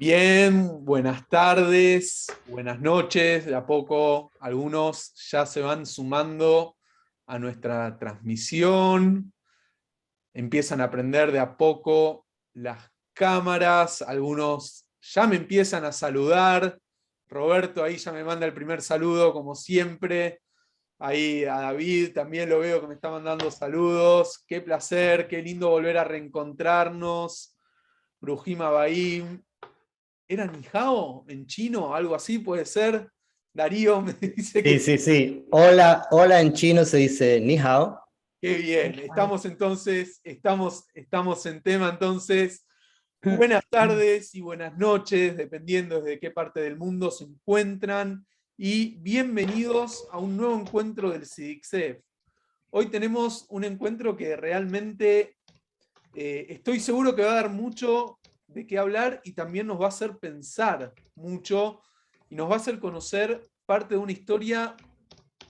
Bien, buenas tardes, buenas noches. De a poco algunos ya se van sumando a nuestra transmisión. Empiezan a aprender de a poco las cámaras. Algunos ya me empiezan a saludar. Roberto ahí ya me manda el primer saludo, como siempre. Ahí a David también lo veo que me está mandando saludos. Qué placer, qué lindo volver a reencontrarnos. Brujima Bahí. ¿Era Nihao en chino? Algo así puede ser. Darío me dice Sí, que sí, sí. Hola, hola en chino se dice ni hao. qué bien. Ni hao. Estamos entonces, estamos en tema entonces. Buenas tardes y buenas noches, dependiendo desde qué parte del mundo se encuentran. Y bienvenidos a un nuevo encuentro del CIDICSEF. Hoy tenemos un encuentro que realmente estoy seguro que va a dar mucho de qué hablar y también nos va a hacer pensar mucho y nos va a hacer conocer parte de una historia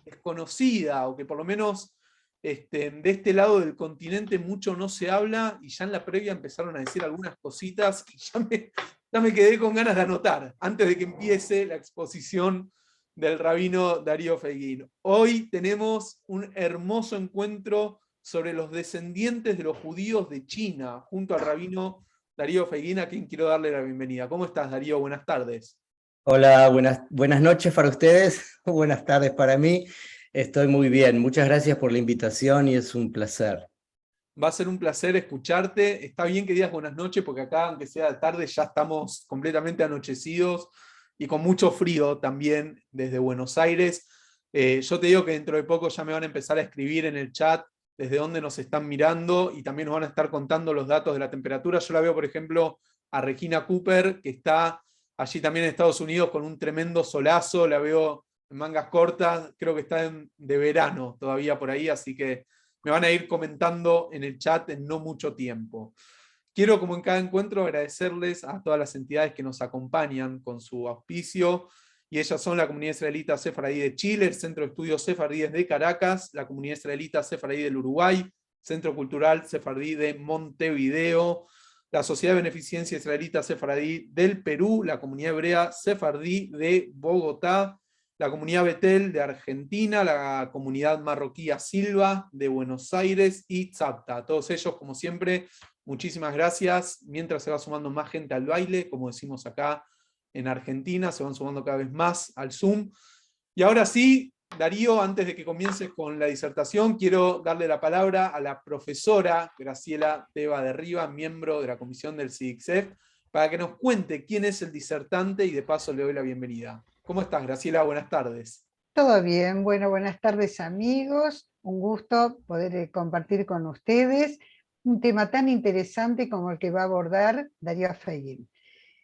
desconocida o que por lo menos de este lado del continente mucho no se habla y ya en la previa empezaron a decir algunas cositas y ya me quedé con ganas de anotar antes de que empiece la exposición del rabino Darío Feiguín. Hoy tenemos un hermoso encuentro sobre los descendientes de los judíos de China, junto al rabino Darío Feiguín, a quien quiero darle la bienvenida. ¿Cómo estás, Darío? Buenas tardes. Hola, buenas noches para ustedes, buenas tardes para mí. Estoy muy bien, muchas gracias por la invitación y es un placer. Va a ser un placer escucharte. Está bien que digas buenas noches, porque acá, aunque sea tarde, ya estamos completamente anochecidos y con mucho frío también desde Buenos Aires. Yo te digo que dentro de poco ya me van a empezar a escribir en el chat desde dónde nos están mirando y también nos van a estar contando los datos de la temperatura. Yo la veo, por ejemplo, a Regina Cooper, que está allí también en Estados Unidos con un tremendo solazo. La veo en mangas cortas, creo que está de verano todavía por ahí, así que me van a ir comentando en el chat en no mucho tiempo. Quiero, como en cada encuentro, agradecerles a todas las entidades que nos acompañan con su auspicio, y ellas son la Comunidad Israelita Sefardí de Chile, el Centro de Estudios Sefardíes de Caracas, la Comunidad Israelita Sefardí del Uruguay, Centro Cultural Sefardí de Montevideo, la Sociedad de Beneficencia Israelita Sefardí del Perú, la Comunidad Hebrea Sefardí de Bogotá, la comunidad Betel de Argentina, la comunidad marroquí Silva de Buenos Aires y Tzapta. A todos ellos, como siempre, muchísimas gracias. Mientras se va sumando más gente al baile, como decimos acá en Argentina, se van sumando cada vez más al Zoom. Y ahora sí, Darío, antes de que comiences con la disertación, quiero darle la palabra a la profesora Graciela Teba de Riva, miembro de la comisión del CIDICSEF, para que nos cuente quién es el disertante y de paso le doy la bienvenida. ¿Cómo estás, Graciela? Buenas tardes. Todo bien, bueno, buenas tardes amigos, un gusto poder compartir con ustedes un tema tan interesante como el que va a abordar Darío Feiguín.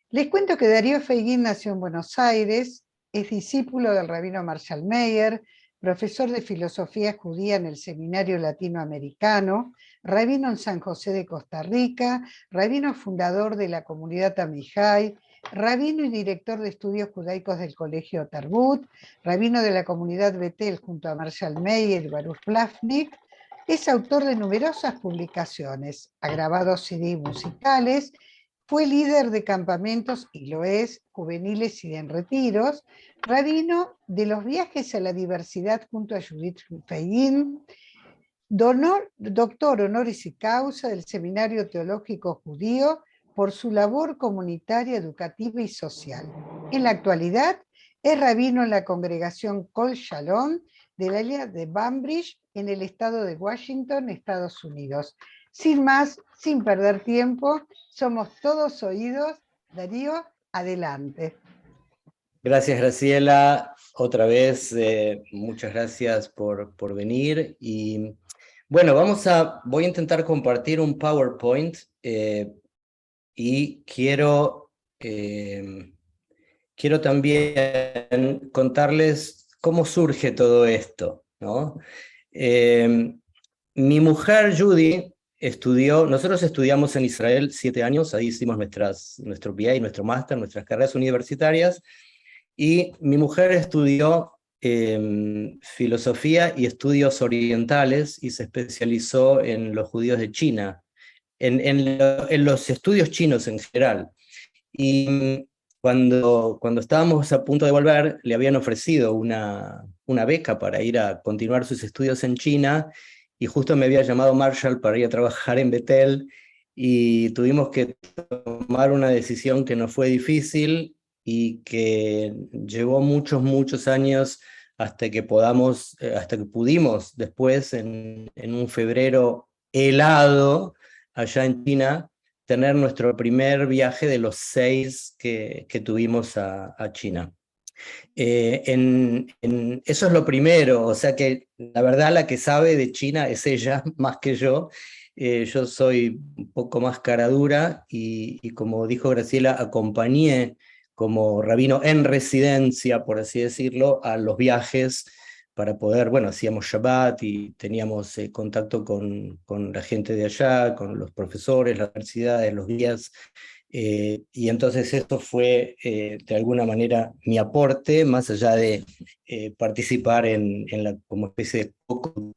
Les cuento que Darío Feiguín nació en Buenos Aires, es discípulo del rabino Marshall Meyer, profesor de filosofía judía en el Seminario Latinoamericano, rabino en San José de Costa Rica, rabino fundador de la comunidad Amijay, rabino y director de estudios judaicos del Colegio Tarbut, rabino de la comunidad Betel junto a Marshall Meyer y Baruch Plafnik. Es autor de numerosas publicaciones, ha grabado CD musicales, fue líder de campamentos, y lo es, juveniles y en retiros, rabino de los viajes a la diversidad junto a Judith Feiguín, doctor honoris causa del Seminario Teológico Judío por su labor comunitaria, educativa y social. En la actualidad es rabino en la congregación Kol Shalom del área de Bainbridge en el estado de Washington, Estados Unidos. Sin más, sin perder tiempo, somos todos oídos. Darío, adelante. Gracias, Graciela. Otra vez, muchas gracias por venir. Y bueno, voy a intentar compartir un PowerPoint y quiero también contarles cómo surge todo esto, ¿no? Mi mujer Judy nosotros estudiamos en Israel 7 años, ahí hicimos nuestro BA, nuestro máster, nuestras carreras universitarias, y mi mujer estudió filosofía y estudios orientales y se especializó en los judíos de China, en los estudios chinos en general. Y cuando estábamos a punto de volver, le habían ofrecido una beca para ir a continuar sus estudios en China, y justo me había llamado Marshall para ir a trabajar en Betel, y tuvimos que tomar una decisión que nos fue difícil y que llevó muchos años hasta que pudimos después, en un febrero helado allá en China, tener nuestro primer viaje de los 6 que tuvimos a China. Eso es lo primero, o sea que la verdad la que sabe de China es ella más que yo. Yo soy un poco más cara dura y como dijo Graciela, acompañé como rabino en residencia, por así decirlo, a los viajes para poder, bueno, hacíamos Shabbat y teníamos contacto con la gente de allá, con los profesores, las universidades, los guías. Y entonces eso fue de alguna manera mi aporte, más allá de participar como especie de coco.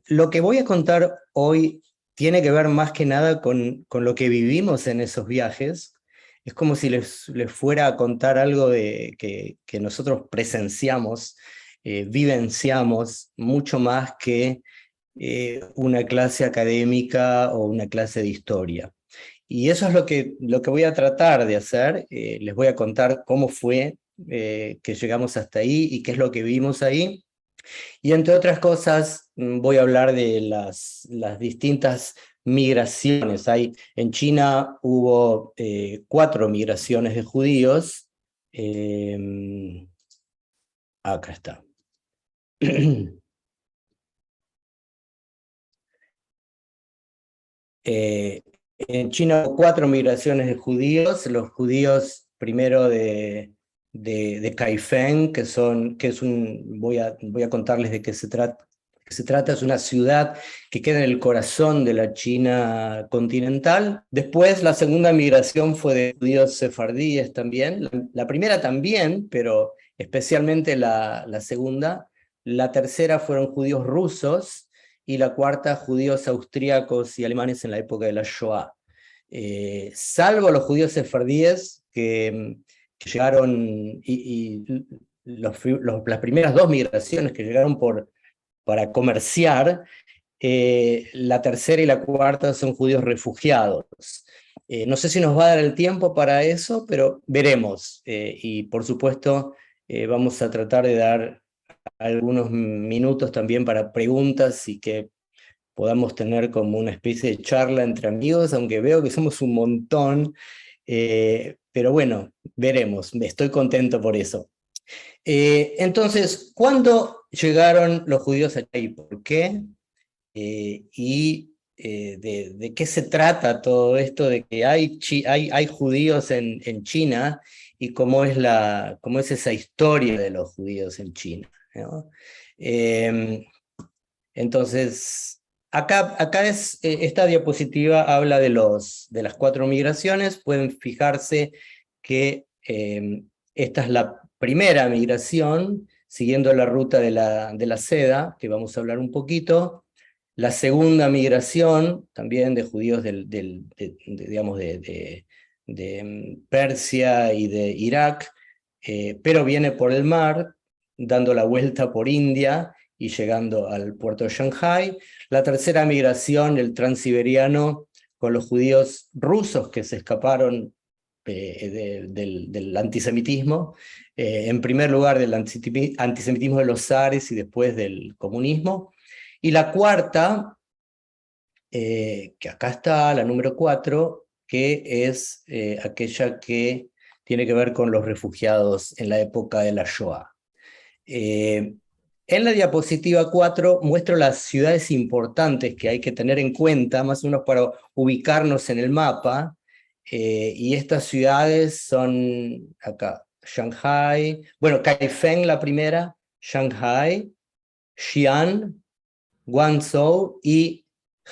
Lo que voy a contar hoy tiene que ver más que nada con lo que vivimos en esos viajes. Es como si les fuera a contar algo que nosotros presenciamos, vivenciamos, mucho más que una clase académica o una clase de historia. Y eso es lo que voy a tratar de hacer. Les voy a contar cómo fue que llegamos hasta ahí y qué es lo que vimos ahí. Y entre otras cosas, voy a hablar de las distintas migraciones. En China hubo 4 migraciones de judíos. Acá está. En China hubo 4 migraciones de judíos. Los judíos primero de Kaifeng, voy a contarles de qué se trata. Es una ciudad que queda en el corazón de la China continental. Después la segunda migración fue de judíos sefardíes también. La primera también, pero especialmente la segunda. La tercera fueron judíos rusos, y la cuarta, judíos austríacos y alemanes en la época de la Shoah. Salvo los judíos sefardíes que llegaron, las primeras 2 migraciones que llegaron para comerciar, la tercera y la cuarta son judíos refugiados. No sé si nos va a dar el tiempo para eso, pero veremos. Y por supuesto, vamos a tratar de dar algunos minutos también para preguntas y que podamos tener como una especie de charla entre amigos, aunque veo que somos un montón, pero bueno, veremos, estoy contento por eso. Entonces, ¿cuándo llegaron los judíos allá y por qué? ¿De qué se trata todo esto de que hay judíos en China y cómo es esa historia de los judíos en China, ¿no? Entonces, acá esta diapositiva habla de las 4 migraciones. Pueden fijarse que esta es la primera migración, siguiendo la ruta de la seda, que vamos a hablar un poquito. La segunda migración, también de judíos digamos de Persia y de Irak, pero viene por el mar, dando la vuelta por India y llegando al puerto de Shanghái. La tercera migración, el transiberiano, con los judíos rusos que se escaparon del antisemitismo, en primer lugar del antisemitismo de los zares y después del comunismo. Y la cuarta, que acá está, la número 4, que es aquella que tiene que ver con los refugiados en la época de la Shoah. En la diapositiva 4 muestro las ciudades importantes que hay que tener en cuenta, más o menos para ubicarnos en el mapa, y estas ciudades son acá, Shanghái, bueno, Kaifeng la primera, Shanghái, Xi'an, Guangzhou y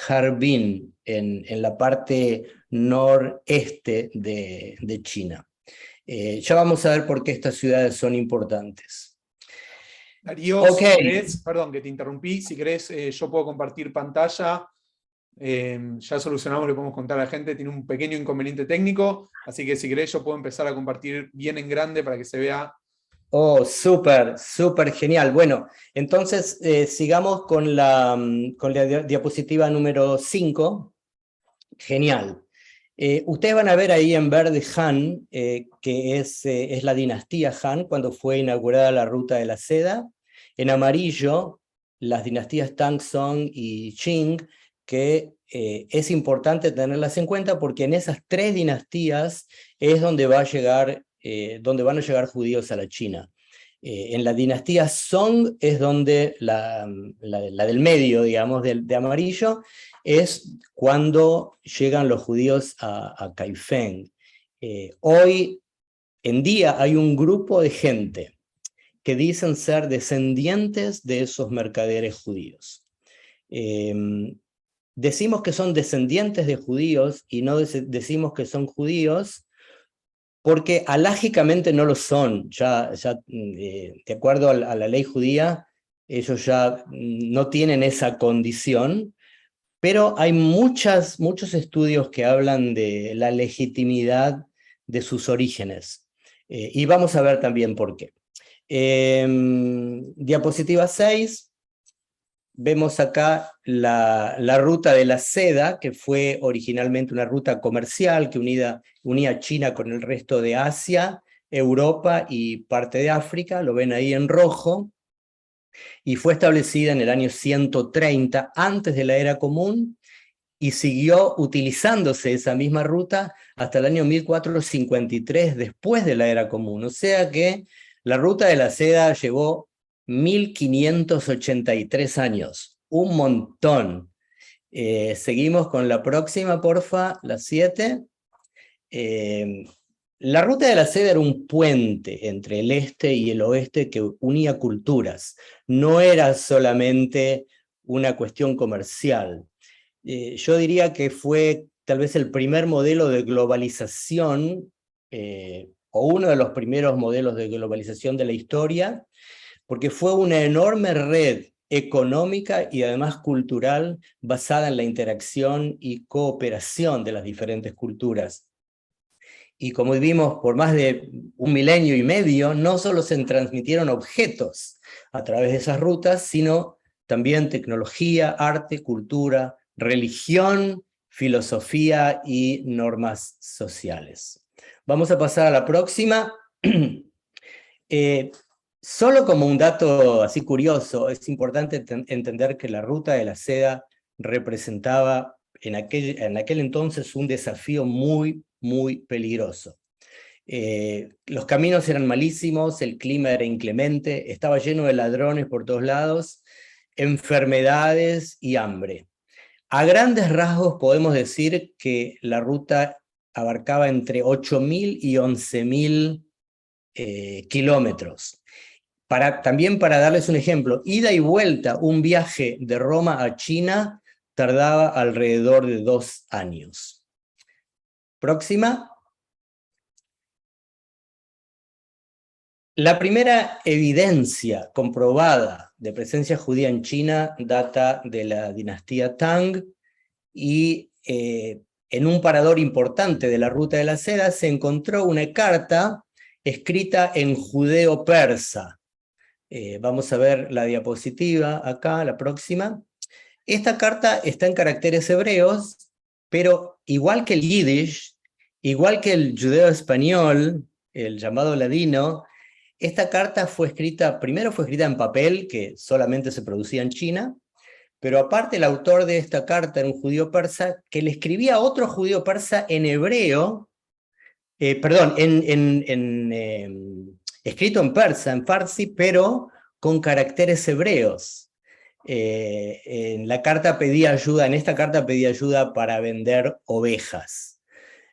Harbin en la parte noreste de China. Ya vamos a ver por qué estas ciudades son importantes. Darío, si querés, perdón que te interrumpí, si querés yo puedo compartir pantalla Ya solucionamos, le podemos contar a la gente, tiene un pequeño inconveniente técnico, así que si querés yo puedo empezar a compartir bien en grande para que se vea. Oh, súper, súper genial. Bueno, entonces sigamos con la diapositiva número 5. Genial. Ustedes van a ver ahí en verde Han, que es la dinastía Han, cuando fue inaugurada la Ruta de la Seda. En amarillo, las dinastías Tang, Song y Qing, que es importante tenerlas en cuenta porque en esas tres dinastías es donde donde van a llegar judíos a la China. En la dinastía Song es donde la del medio, digamos, de amarillo, es cuando llegan los judíos a Kaifeng. Hoy en día hay un grupo de gente que dicen ser descendientes de esos mercaderes judíos. Decimos que son descendientes de judíos y no decimos que son judíos porque alágicamente no lo son. De acuerdo a la ley judía, ellos ya no tienen esa condición, pero hay muchos estudios que hablan de la legitimidad de sus orígenes. Y vamos a ver también por qué. Diapositiva 6. Vemos acá la ruta de la seda, que fue originalmente una ruta comercial que unía China con el resto de Asia, Europa y parte de África, lo ven ahí en rojo, y fue establecida en el año 130 antes de la Era Común, y siguió utilizándose esa misma ruta hasta el año 1453 después de la Era Común. O sea que la ruta de la seda llevó 1583 años, un montón. Seguimos con la próxima, porfa, la 7. La ruta de la seda era un puente entre el este y el oeste que unía culturas. No era solamente una cuestión comercial. Yo diría que fue tal vez el primer modelo de globalización, o uno de los primeros modelos de globalización de la historia, porque fue una enorme red económica y además cultural basada en la interacción y cooperación de las diferentes culturas. Y como vimos por más de 1,5 milenios, no solo se transmitieron objetos a través de esas rutas, sino también tecnología, arte, cultura, religión, filosofía y normas sociales. Vamos a pasar a la próxima. Solo como un dato así curioso, es importante entender que la ruta de la seda representaba en aquel entonces un desafío muy, muy peligroso. Los caminos eran malísimos, el clima era inclemente, estaba lleno de ladrones por todos lados, enfermedades y hambre. A grandes rasgos podemos decir que la ruta abarcaba entre 8.000 y 11.000 kilómetros. También para darles un ejemplo, ida y vuelta, un viaje de Roma a China tardaba alrededor de 2 años. Próxima. La primera evidencia comprobada de presencia judía en China data de la dinastía Tang, y en un parador importante de la Ruta de la Seda se encontró una carta escrita en judeo-persa. Vamos a ver la diapositiva acá, la próxima. Esta carta está en caracteres hebreos, pero igual que el yiddish, igual que el judeo-español, el llamado ladino, esta carta primero fue escrita en papel, que solamente se producía en China, pero aparte el autor de esta carta era un judío persa que le escribía a otro judío persa en hebreo, escrito en persa, en farsi, pero con caracteres hebreos. En esta carta pedía ayuda para vender ovejas.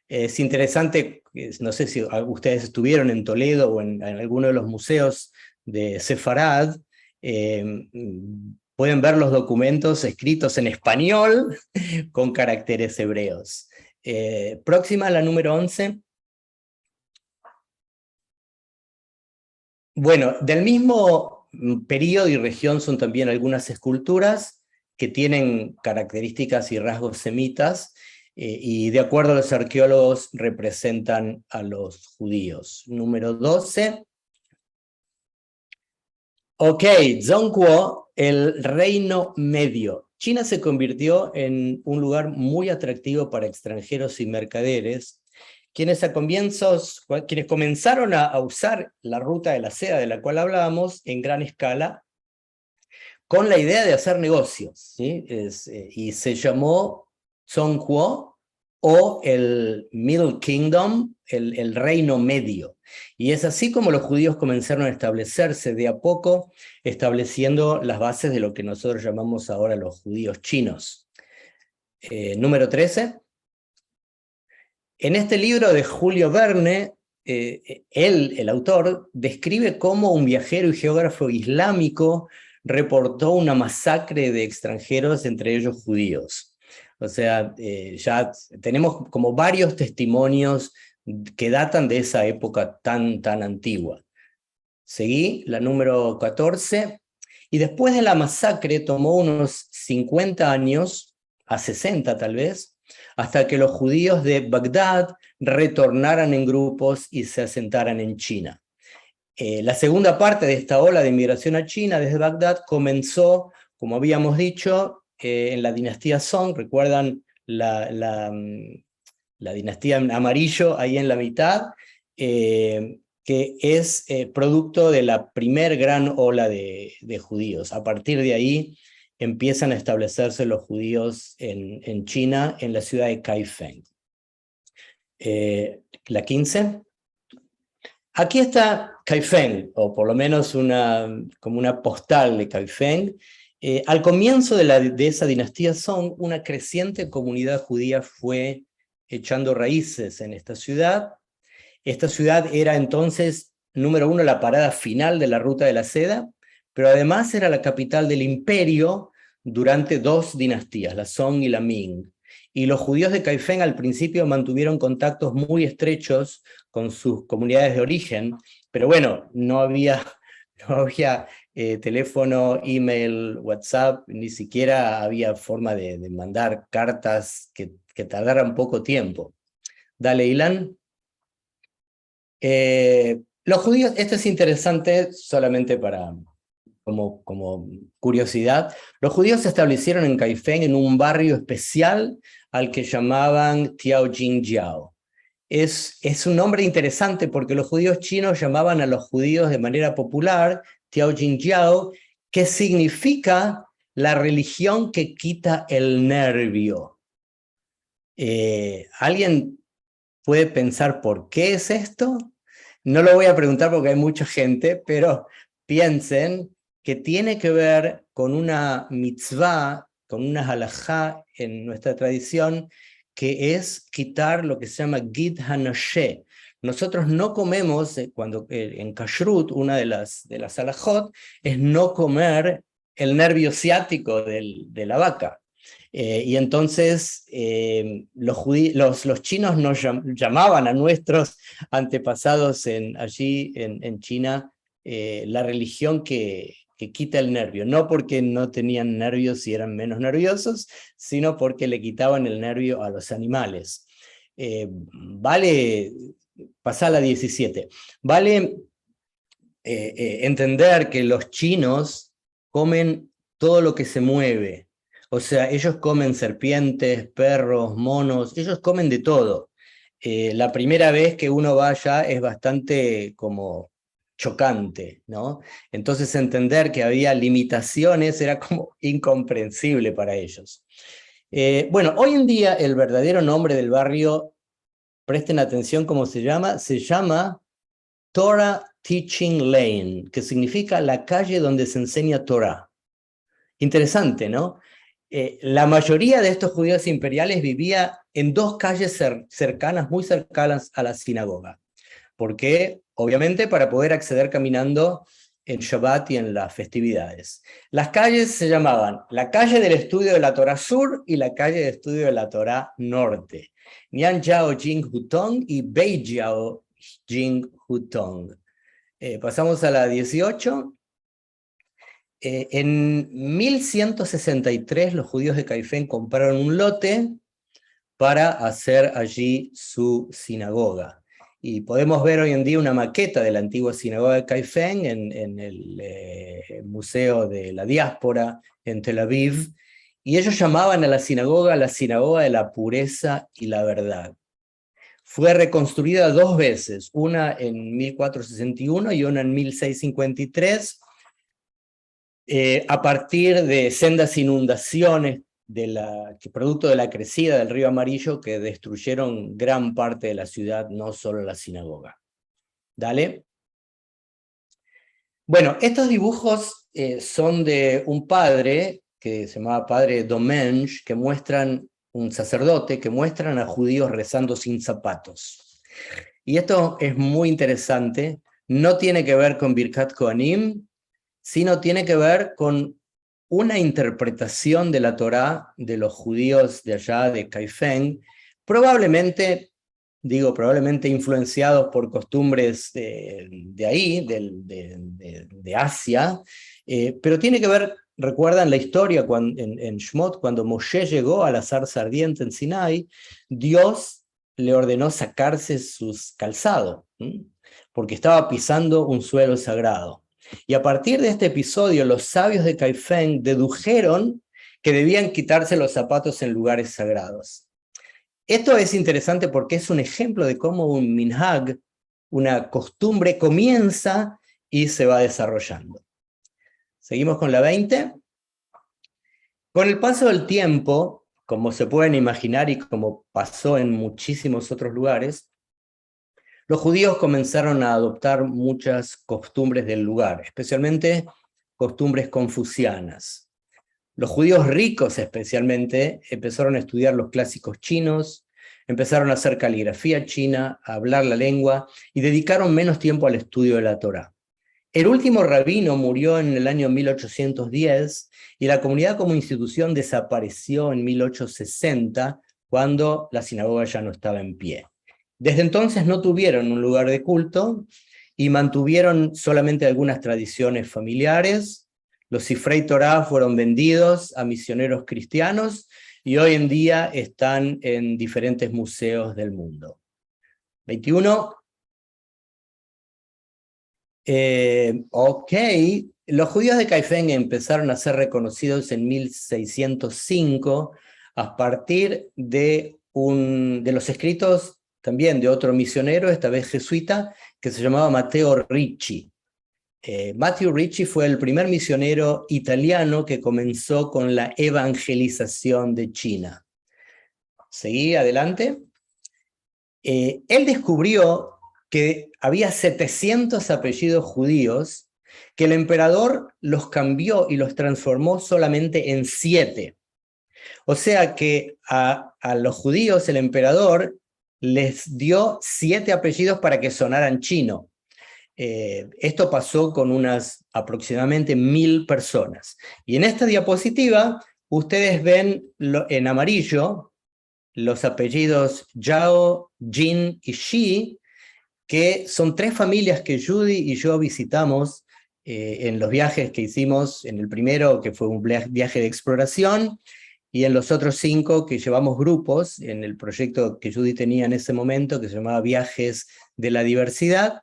Es interesante, no sé si ustedes estuvieron en Toledo o en alguno de los museos de Sefarad, pueden ver los documentos escritos en español con caracteres hebreos. Próxima, la número 11. Bueno, del mismo periodo y región son también algunas esculturas que tienen características y rasgos semitas, y de acuerdo a los arqueólogos representan a los judíos. Número 12. Ok, Zhongguo, el Reino Medio. China se convirtió en un lugar muy atractivo para extranjeros y mercaderes, quienes comenzaron a usar la ruta de la seda de la cual hablábamos en gran escala, con la idea de hacer negocios, ¿sí? Y se llamó Zhongguo, o el Middle Kingdom, el Reino Medio. Y es así como los judíos comenzaron a establecerse de a poco, estableciendo las bases de lo que nosotros llamamos ahora los judíos chinos. Número 13. En este libro de Julio Verne, él, el autor, describe cómo un viajero y geógrafo islámico reportó una masacre de extranjeros, entre ellos judíos. O sea, ya tenemos como varios testimonios que datan de esa época tan antigua. Seguí, la número 14. Y después de la masacre tomó unos 50 años, a 60 tal vez, hasta que los judíos de Bagdad retornaran en grupos y se asentaran en China. La segunda parte de esta ola de inmigración a China desde Bagdad comenzó, como habíamos dicho, en la dinastía Song. ¿Recuerdan la dinastía en amarillo ahí en la mitad? Que es producto de la primer gran ola de judíos. A partir de ahí empiezan a establecerse los judíos en China, en la ciudad de Kaifeng. La 15. Aquí está Kaifeng, o por lo menos como una postal de Kaifeng. Al comienzo de esa dinastía Song, una creciente comunidad judía fue echando raíces en esta ciudad. Esta ciudad era entonces, número 1, la parada final de la Ruta de la Seda, pero además era la capital del imperio durante 2 dinastías, la Song y la Ming. Y los judíos de Kaifeng al principio mantuvieron contactos muy estrechos con sus comunidades de origen, pero bueno, no había teléfono, email, WhatsApp, ni siquiera había forma de mandar cartas que tardaran poco tiempo. Dale, Ilan. Los judíos, esto es interesante solamente como curiosidad, los judíos se establecieron en Kaifeng en un barrio especial al que llamaban Tiaojingjiao. Es un nombre interesante porque los judíos chinos llamaban a los judíos de manera popular Tiaojingjiao, que significa la religión que quita el nervio. ¿Alguien puede pensar por qué es esto? No lo voy a preguntar porque hay mucha gente, pero piensen que tiene que ver con una mitzvah, con una halajá en nuestra tradición, que es quitar lo que se llama Gid Hanoshe. Nosotros no comemos, en Kashrut, una de las halajot, es no comer el nervio ciático de la vaca. Y entonces los chinos nos llamaban a nuestros antepasados allí en China la religión que quita el nervio, no porque no tenían nervios y eran menos nerviosos, sino porque le quitaban el nervio a los animales. Vale, pasá a la 17, vale entender que los chinos comen todo lo que se mueve. O sea, ellos comen serpientes, perros, monos, ellos comen de todo. La primera vez que uno va allá es bastante como chocante, ¿no? Entonces entender que había limitaciones era como incomprensible para ellos. Bueno, hoy en día el verdadero nombre del barrio, presten atención cómo se llama Torah Teaching Lane, que significa la calle donde se enseña Torah. Interesante, ¿no? La mayoría de estos judíos imperiales vivía en 2 calles cercanas, muy cercanas a la sinagoga. ¿Por qué? Obviamente para poder acceder caminando en Shabbat y en las festividades. Las calles se llamaban la calle del estudio de la Torah Sur y la calle de estudio de la Torah Norte. Nianjiao Jing Hutong y Beijiao Jing Hutong. Pasamos a la 18. En 1163 los judíos de Caifén compraron un lote para hacer allí su sinagoga. Y podemos ver hoy en día una maqueta de la antigua sinagoga de Caifén en el Museo de la Diáspora en Tel Aviv, y ellos llamaban a la sinagoga de la pureza y la verdad. Fue reconstruida 2 veces, una en 1461 y una en 1653, a partir de sendas inundaciones producto de la crecida del río Amarillo, que destruyeron gran parte de la ciudad, no solo la sinagoga. Dale. Bueno, estos dibujos son de un padre, que se llamaba padre Domenge, que muestran un sacerdote, que muestran a judíos rezando sin zapatos. Y esto es muy interesante, no tiene que ver con Birkat Kohanim, sino tiene que ver con una interpretación de la Torá de los judíos de allá de Caifén, probablemente influenciados por costumbres de ahí, de Asia, pero tiene que ver, recuerdan la historia en Shmot, cuando Moshe llegó a la zarza ardiente en Sinai, Dios le ordenó sacarse sus calzados, porque estaba pisando un suelo sagrado. Y a partir de este episodio, los sabios de Caifén dedujeron que debían quitarse los zapatos en lugares sagrados. Esto es interesante porque es un ejemplo de cómo un minhag, una costumbre, comienza y se va desarrollando. Seguimos con la 20. Con el paso del tiempo, como se pueden imaginar y como pasó en muchísimos otros lugares, los judíos comenzaron a adoptar muchas costumbres del lugar, especialmente costumbres confucianas. Los judíos ricos especialmente empezaron a estudiar los clásicos chinos, empezaron a hacer caligrafía china, a hablar la lengua y dedicaron menos tiempo al estudio de la Torá. El último rabino murió en el año 1810 y la comunidad como institución desapareció en 1860, cuando la sinagoga ya no estaba en pie. Desde entonces no tuvieron un lugar de culto y mantuvieron solamente algunas tradiciones familiares. Los Sifrei Torah fueron vendidos a misioneros cristianos y hoy en día están en diferentes museos del mundo. 21. Los judíos de Caifén empezaron a ser reconocidos en 1605 a partir de los escritos también de otro misionero, esta vez jesuita, que se llamaba Matteo Ricci. Matthew Ricci fue el primer misionero italiano que comenzó con la evangelización de China. Seguí adelante. Él descubrió que había 700 apellidos judíos, que el emperador los cambió y los transformó solamente en 7. O sea que a los judíos el emperador les dio 7 apellidos para que sonaran chino. Esto pasó con unas aproximadamente 1000 personas. Y en esta diapositiva ustedes ven en amarillo los apellidos Zhao, Jin y Shi, que son 3 familias que Judy y yo visitamos en los viajes que hicimos, en el primero que fue un viaje de exploración, y en los otros 5 que llevamos grupos en el proyecto que Judy tenía en ese momento, que se llamaba Viajes de la Diversidad.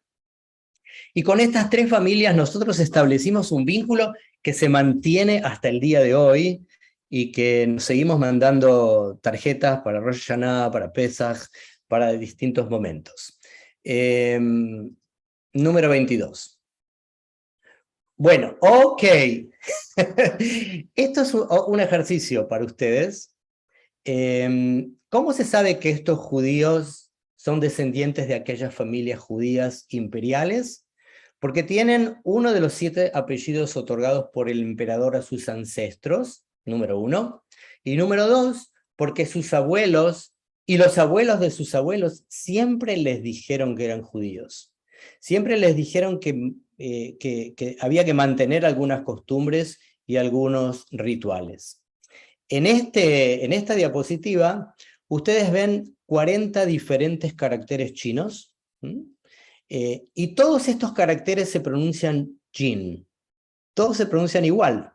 Y con estas 3 familias nosotros establecimos un vínculo que se mantiene hasta el día de hoy, y que nos seguimos mandando tarjetas para Rosh Hashanah, para Pesach, para distintos momentos. Número 22. Bueno, ok. Esto es un ejercicio para ustedes. ¿Cómo se sabe que estos judíos son descendientes de aquellas familias judías imperiales? Porque tienen uno de los 7 apellidos otorgados por el emperador a sus ancestros, número 1. Y número 2, porque sus abuelos y los abuelos de sus abuelos siempre les dijeron que eran judíos. Siempre les dijeron que había que mantener algunas costumbres y algunos rituales. En esta diapositiva, ustedes ven 40 diferentes caracteres chinos, y todos estos caracteres se pronuncian Jin. todos se pronuncian igual.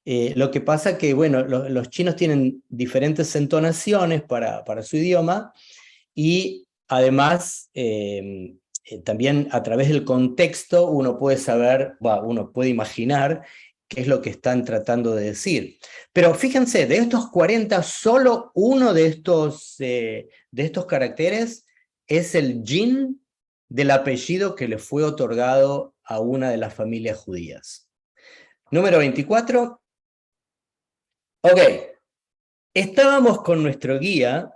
Lo que pasa que, bueno, los chinos tienen diferentes entonaciones para su idioma, y además también a través del contexto uno puede saber, uno puede imaginar qué es lo que están tratando de decir. Pero fíjense, de estos 40, solo uno de estos caracteres es el jin del apellido que le fue otorgado a una de las familias judías. Número 24. Ok, estábamos con nuestro guía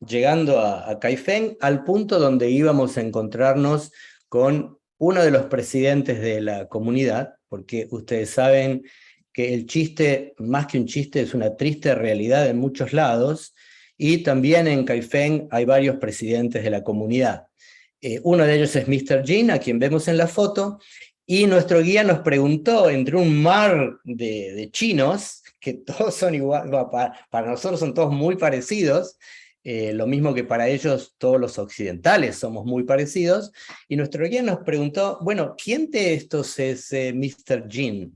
llegando a Kaifeng, al punto donde íbamos a encontrarnos con uno de los presidentes de la comunidad, porque ustedes saben que el chiste, más que un chiste, es una triste realidad en muchos lados, y también en Kaifeng hay varios presidentes de la comunidad. Uno de ellos es Mr. Jin, a quien vemos en la foto, y nuestro guía nos preguntó, entre un mar de chinos, que todos son igual, para nosotros son todos muy parecidos, lo mismo que para ellos todos los occidentales somos muy parecidos, y nuestro guía nos preguntó, bueno, ¿quién de estos es Mr. Jin?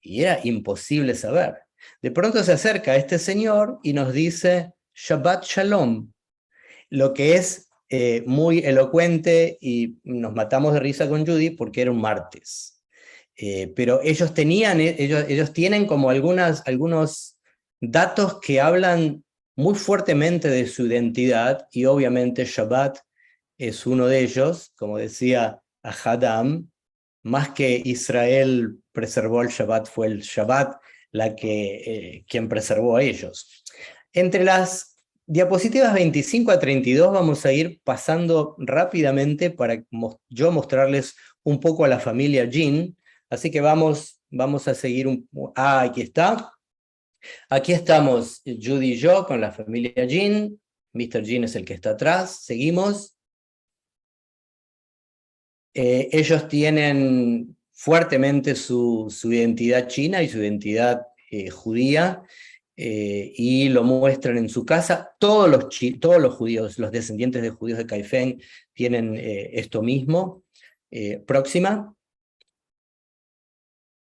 Y era imposible saber. De pronto se acerca a este señor y nos dice Shabbat Shalom, lo que es muy elocuente, y nos matamos de risa con Judy porque era un martes. Pero ellos tienen como algunos datos que hablan muy fuertemente de su identidad, y obviamente Shabbat es uno de ellos. Como decía Ahadam, más que Israel preservó el Shabbat, fue el Shabbat quien preservó a ellos. Entre las diapositivas 25 a 32 vamos a ir pasando rápidamente para yo mostrarles un poco a la familia Jin, así que vamos a seguir aquí está. Aquí estamos Judy y yo con la familia Jin, Mr. Jin es el que está atrás, seguimos. Ellos tienen fuertemente su identidad china y su identidad judía, y lo muestran en su casa. Todos los judíos, los descendientes de judíos de Kaifeng tienen esto mismo. Próxima.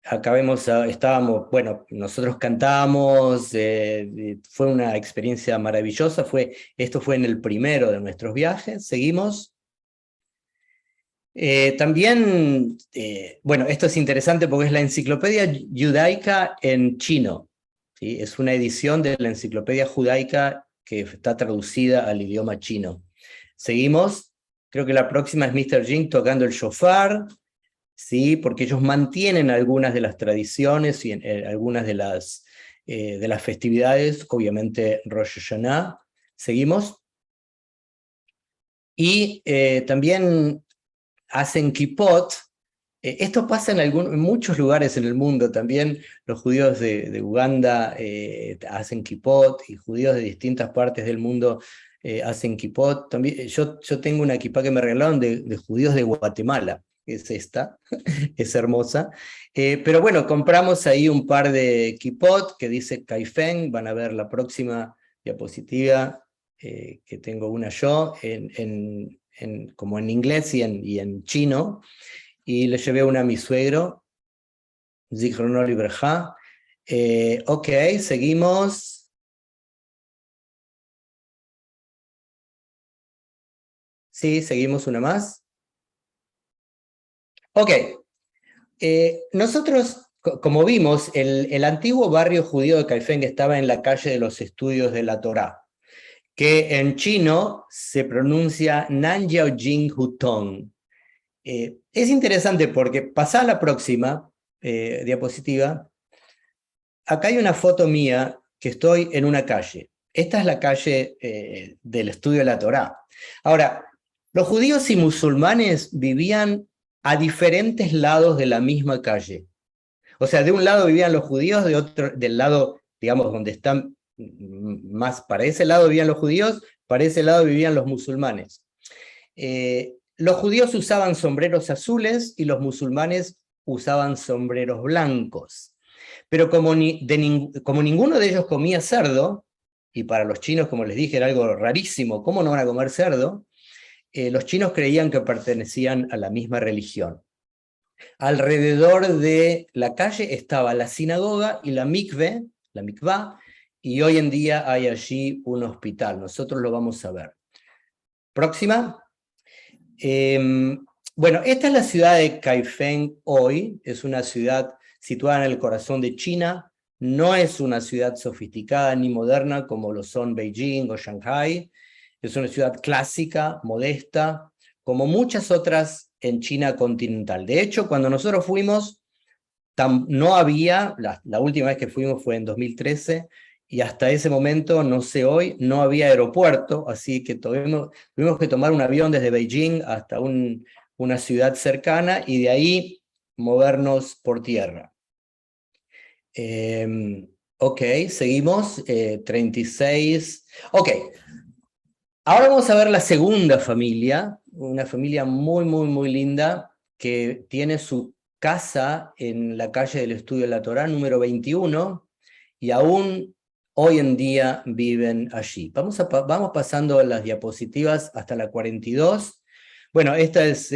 Acá estábamos, bueno, nosotros cantamos, fue una experiencia maravillosa, esto fue en el primero de nuestros viajes. Seguimos. También, bueno, esto es interesante porque es la enciclopedia judaica en chino, ¿sí? Es una edición de la enciclopedia judaica que está traducida al idioma chino. Seguimos. Creo que la próxima es Mr. Jin tocando el shofar, ¿sí? Porque ellos mantienen algunas de las tradiciones y algunas de las festividades, obviamente Rosh Hashanah. Seguimos. Y también hacen kippot. Esto pasa en muchos lugares en el mundo. También los judíos de Uganda hacen kippot, y judíos de distintas partes del mundo hacen kippot. También, yo tengo una kippah que me regalaron de judíos de Guatemala, es esta, es hermosa. Pero bueno, compramos ahí un par de kippot que dice Kaifeng. Van a ver la próxima diapositiva, que tengo una yo, como en inglés y en chino, y le llevé una a mi suegro, Zichrono Libraja. Ok, seguimos. Sí, seguimos una más. Ok, nosotros, como vimos, el antiguo barrio judío de Kaifeng estaba en la calle de los Estudios de la Torá, que en chino se pronuncia Nanjiao Jing Hutong. Es interesante porque, pasada la próxima diapositiva, acá hay una foto mía que estoy en una calle. Esta es la calle del Estudio de la Torá. Ahora, los judíos y musulmanes vivían a diferentes lados de la misma calle. O sea, de un lado vivían los judíos, del lado, digamos, donde están más para ese lado vivían los judíos, para ese lado vivían los musulmanes. Los judíos usaban sombreros azules y los musulmanes usaban sombreros blancos. Pero como ninguno de ellos comía cerdo, y para los chinos, como les dije, era algo rarísimo, ¿cómo no van a comer cerdo? Los chinos creían que pertenecían a la misma religión. Alrededor de la calle estaba la sinagoga y la mikvá, y hoy en día hay allí un hospital. Nosotros lo vamos a ver. Próxima. Bueno, esta es la ciudad de Kaifeng hoy. Es una ciudad situada en el corazón de China. No es una ciudad sofisticada ni moderna como lo son Beijing o Shanghai. Es una ciudad clásica, modesta, como muchas otras en China continental. De hecho, cuando nosotros fuimos, no había, la última vez que fuimos fue en 2013, y hasta ese momento, no sé hoy, no había aeropuerto, así que tuvimos que tomar un avión desde Beijing hasta una ciudad cercana, y de ahí movernos por tierra. Ok, seguimos, 36. Ok, ahora vamos a ver la segunda familia, una familia muy, muy, muy linda, que tiene su casa en la calle del Estudio de la Torá, número 21, y aún hoy en día viven allí. Vamos pasando las diapositivas hasta la 42. Bueno, esta es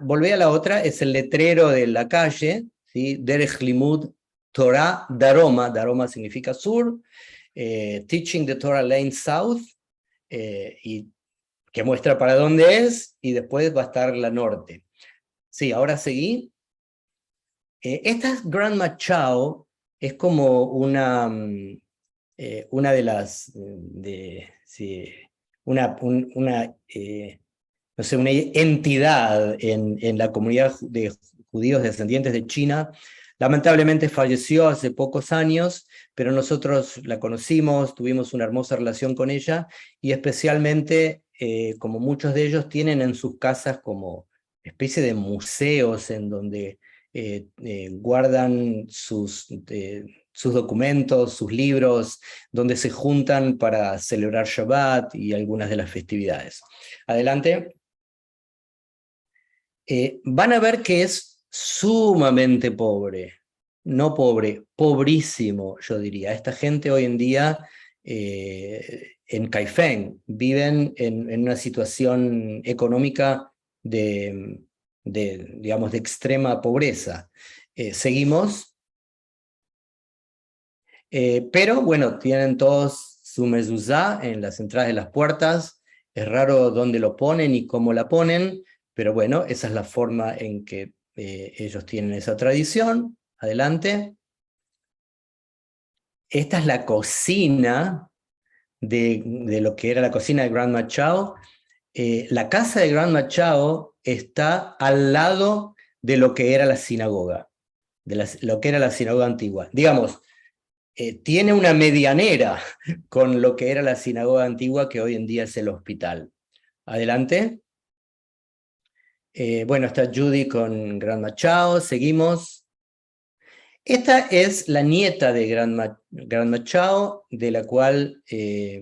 volví a la otra, es el letrero de la calle, ¿sí? Derech Limud Torah Daroma, Daroma significa sur, Teaching the Torah Lane South, y que muestra para dónde es, y después va a estar la norte. Sí, ahora seguí. Esta Grandma Chao es como una de las, no sé, una entidad en la comunidad de judíos descendientes de China. Lamentablemente falleció hace pocos años, pero nosotros la conocimos, tuvimos una hermosa relación con ella, y especialmente, como muchos de ellos, tienen en sus casas como especie de museos en donde guardan sus documentos, sus libros, donde se juntan para celebrar Shabbat y algunas de las festividades. Adelante. Van a ver que es sumamente pobre, no pobre, pobrísimo, yo diría. Esta gente hoy en día en Kaifeng viven en una situación económica digamos, de extrema pobreza. Seguimos. Pero bueno, tienen todos su mezuzá en las entradas de las puertas. Es raro dónde lo ponen y cómo la ponen, pero bueno, esa es la forma en que ellos tienen esa tradición. Adelante. Esta es la cocina de lo que era la cocina de Grandma Chao. La casa de Grandma Chao está al lado de lo que era la sinagoga, lo que era la sinagoga antigua. Digamos, tiene una medianera con lo que era la sinagoga antigua, que hoy en día es el hospital. Adelante. Bueno, está Judy con Grandma Chao, seguimos. Esta es la nieta de Grandma Chao, de la cual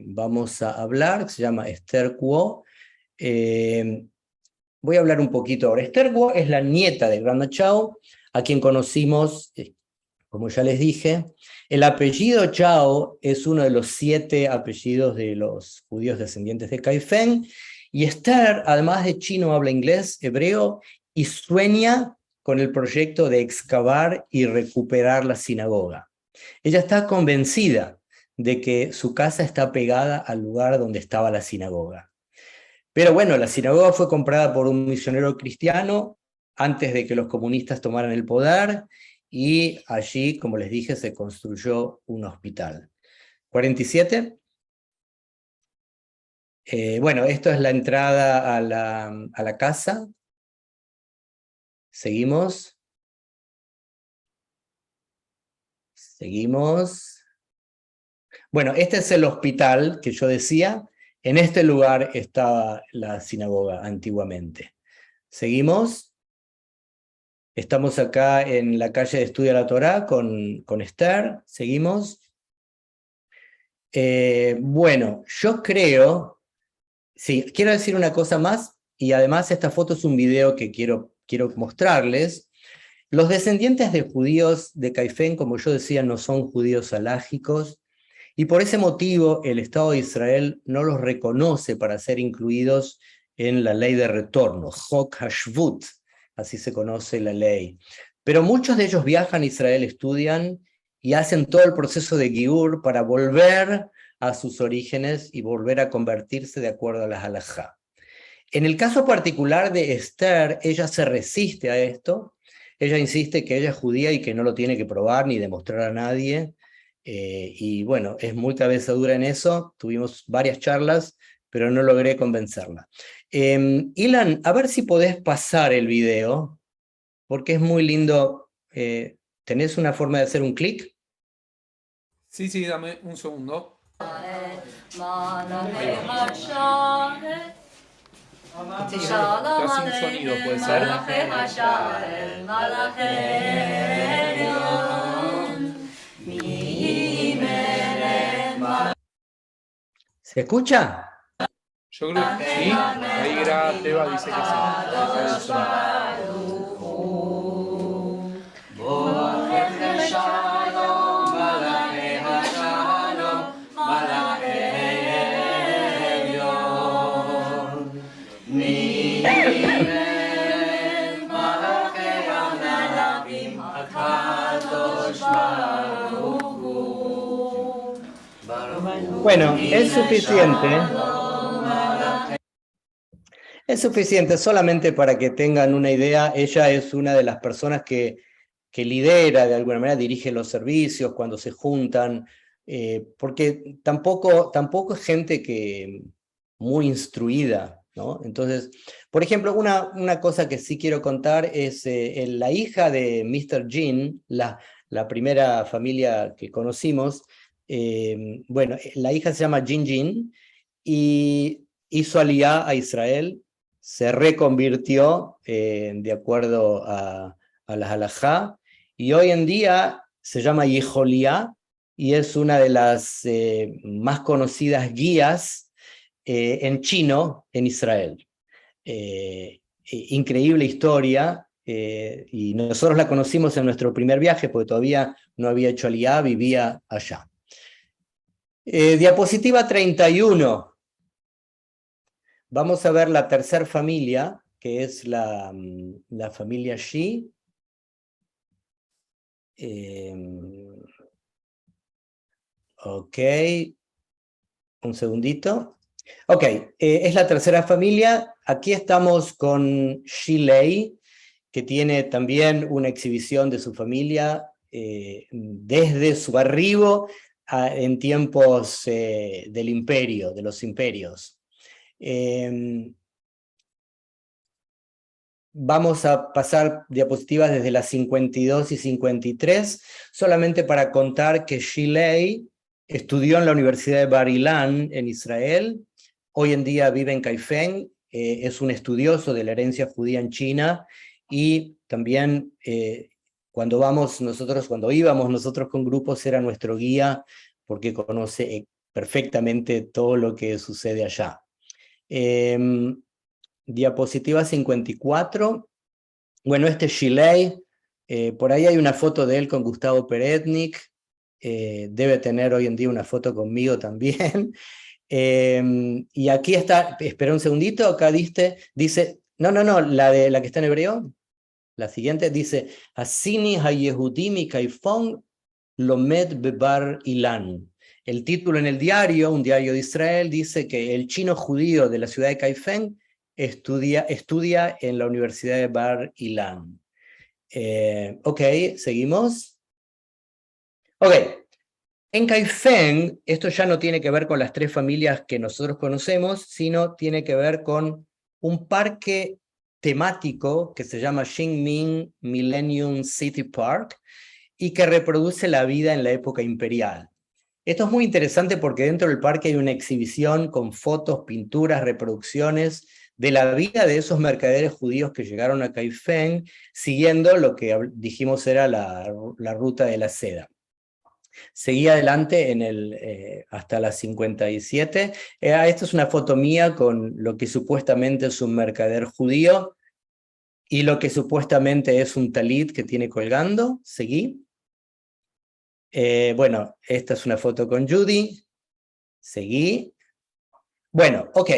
vamos a hablar, se llama Esther Kuo. Voy a hablar un poquito ahora. Esther Kuo es la nieta de Grandma Chao, a quien conocimos, como ya les dije. El apellido Chao es uno de los 7 apellidos de los judíos descendientes de Kaifeng, y Esther, además de chino, habla inglés, hebreo, y sueña con el proyecto de excavar y recuperar la sinagoga. Ella está convencida de que su casa está pegada al lugar donde estaba la sinagoga. Pero bueno, la sinagoga fue comprada por un misionero cristiano antes de que los comunistas tomaran el poder, y allí, como les dije, se construyó un hospital. 47. Bueno, esto es la entrada a la casa. Seguimos. Seguimos. Bueno, este es el hospital que yo decía. En este lugar estaba la sinagoga antiguamente. Seguimos. Estamos acá en la calle de Estudio de la Torá con Esther. Seguimos. Bueno, yo creo, sí, quiero decir una cosa más, y además esta foto es un video que quiero mostrarles. Los descendientes de judíos de Kaifeng, como yo decía, no son judíos halágicos, y por ese motivo el Estado de Israel no los reconoce para ser incluidos en la ley de retorno, Chok Hashvut. así se conoce la ley. Pero muchos de ellos viajan a Israel, estudian y hacen todo el proceso de Giur para volver a sus orígenes y volver a convertirse de acuerdo a las halajá. En el caso particular de Esther, ella se resiste a esto. Ella insiste que ella es judía y que no lo tiene que probar ni demostrar a nadie. Y bueno, es muy cabeza dura en eso. Tuvimos varias charlas, pero no logré convencerla. Ilan, a ver si podés pasar el video, porque es muy lindo. ¿Tenés una forma de hacer un clic? Sí, sí, dame un segundo. Está sin sonido, puede ser. ¿Se escucha? Yo creo que sí. Ahí Teba dice que sí. Acá el sonido. Bueno, es suficiente. Es suficiente solamente para que tengan una idea. Ella es una de las personas que lidera, de alguna manera, dirige los servicios cuando se juntan, porque tampoco es gente que muy instruida, ¿no? Entonces, por ejemplo, una cosa que sí quiero contar es la hija de Mr. Jean, la primera familia que conocimos. Bueno, la hija se llama Jean Jean y hizo aliyá a Israel, se reconvirtió de acuerdo a las halajá, y hoy en día se llama Yeholiá y es una de las más conocidas guías en chino en Israel. Increíble historia, y nosotros la conocimos en nuestro primer viaje porque todavía no había hecho aliyá, vivía allá. Diapositiva 31. Vamos a ver la tercera familia, que es la familia Shi. Ok, un segundito. Ok, es la tercera familia. Aquí estamos con Shilei, que tiene también una exhibición de su familia desde su arribo en tiempos del imperio, de los imperios. Vamos a pasar diapositivas desde las 52 y 53, solamente para contar que Shilei estudió en la Universidad de Bar Ilan en Israel, hoy en día vive en Kaifeng, es un estudioso de la herencia judía en China, y también cuando íbamos nosotros con grupos era nuestro guía, porque conoce perfectamente todo lo que sucede allá. Diapositiva 54. Bueno, este es Shilei. Por ahí hay una foto de él con Gustavo Peretnik. Debe tener hoy en día una foto conmigo también. Y aquí está, espera un segundito, acá dice, no, la que está en hebreo, la siguiente dice, Asini ha-Yehudim mi-Kaifong lomed bebar Ilan. El título en el diario, un diario de Israel, dice que el chino judío de la ciudad de Kaifeng estudia en la Universidad de Bar Ilan. Ok, seguimos. Ok, en Kaifeng, esto ya no tiene que ver con las tres familias que nosotros conocemos, sino tiene que ver con un parque temático que se llama Xinmin Millennium City Park y que reproduce la vida en la época imperial. Esto es muy interesante porque dentro del parque hay una exhibición con fotos, pinturas, reproducciones de la vida de esos mercaderes judíos que llegaron a Kaifeng, siguiendo lo que dijimos era la ruta de la seda. Seguí adelante hasta las 57. Esta es una foto mía con lo que supuestamente es un mercader judío y lo que supuestamente es un talit que tiene colgando. Seguí. Bueno, esta es una foto con Judy. Seguí. Bueno, ok.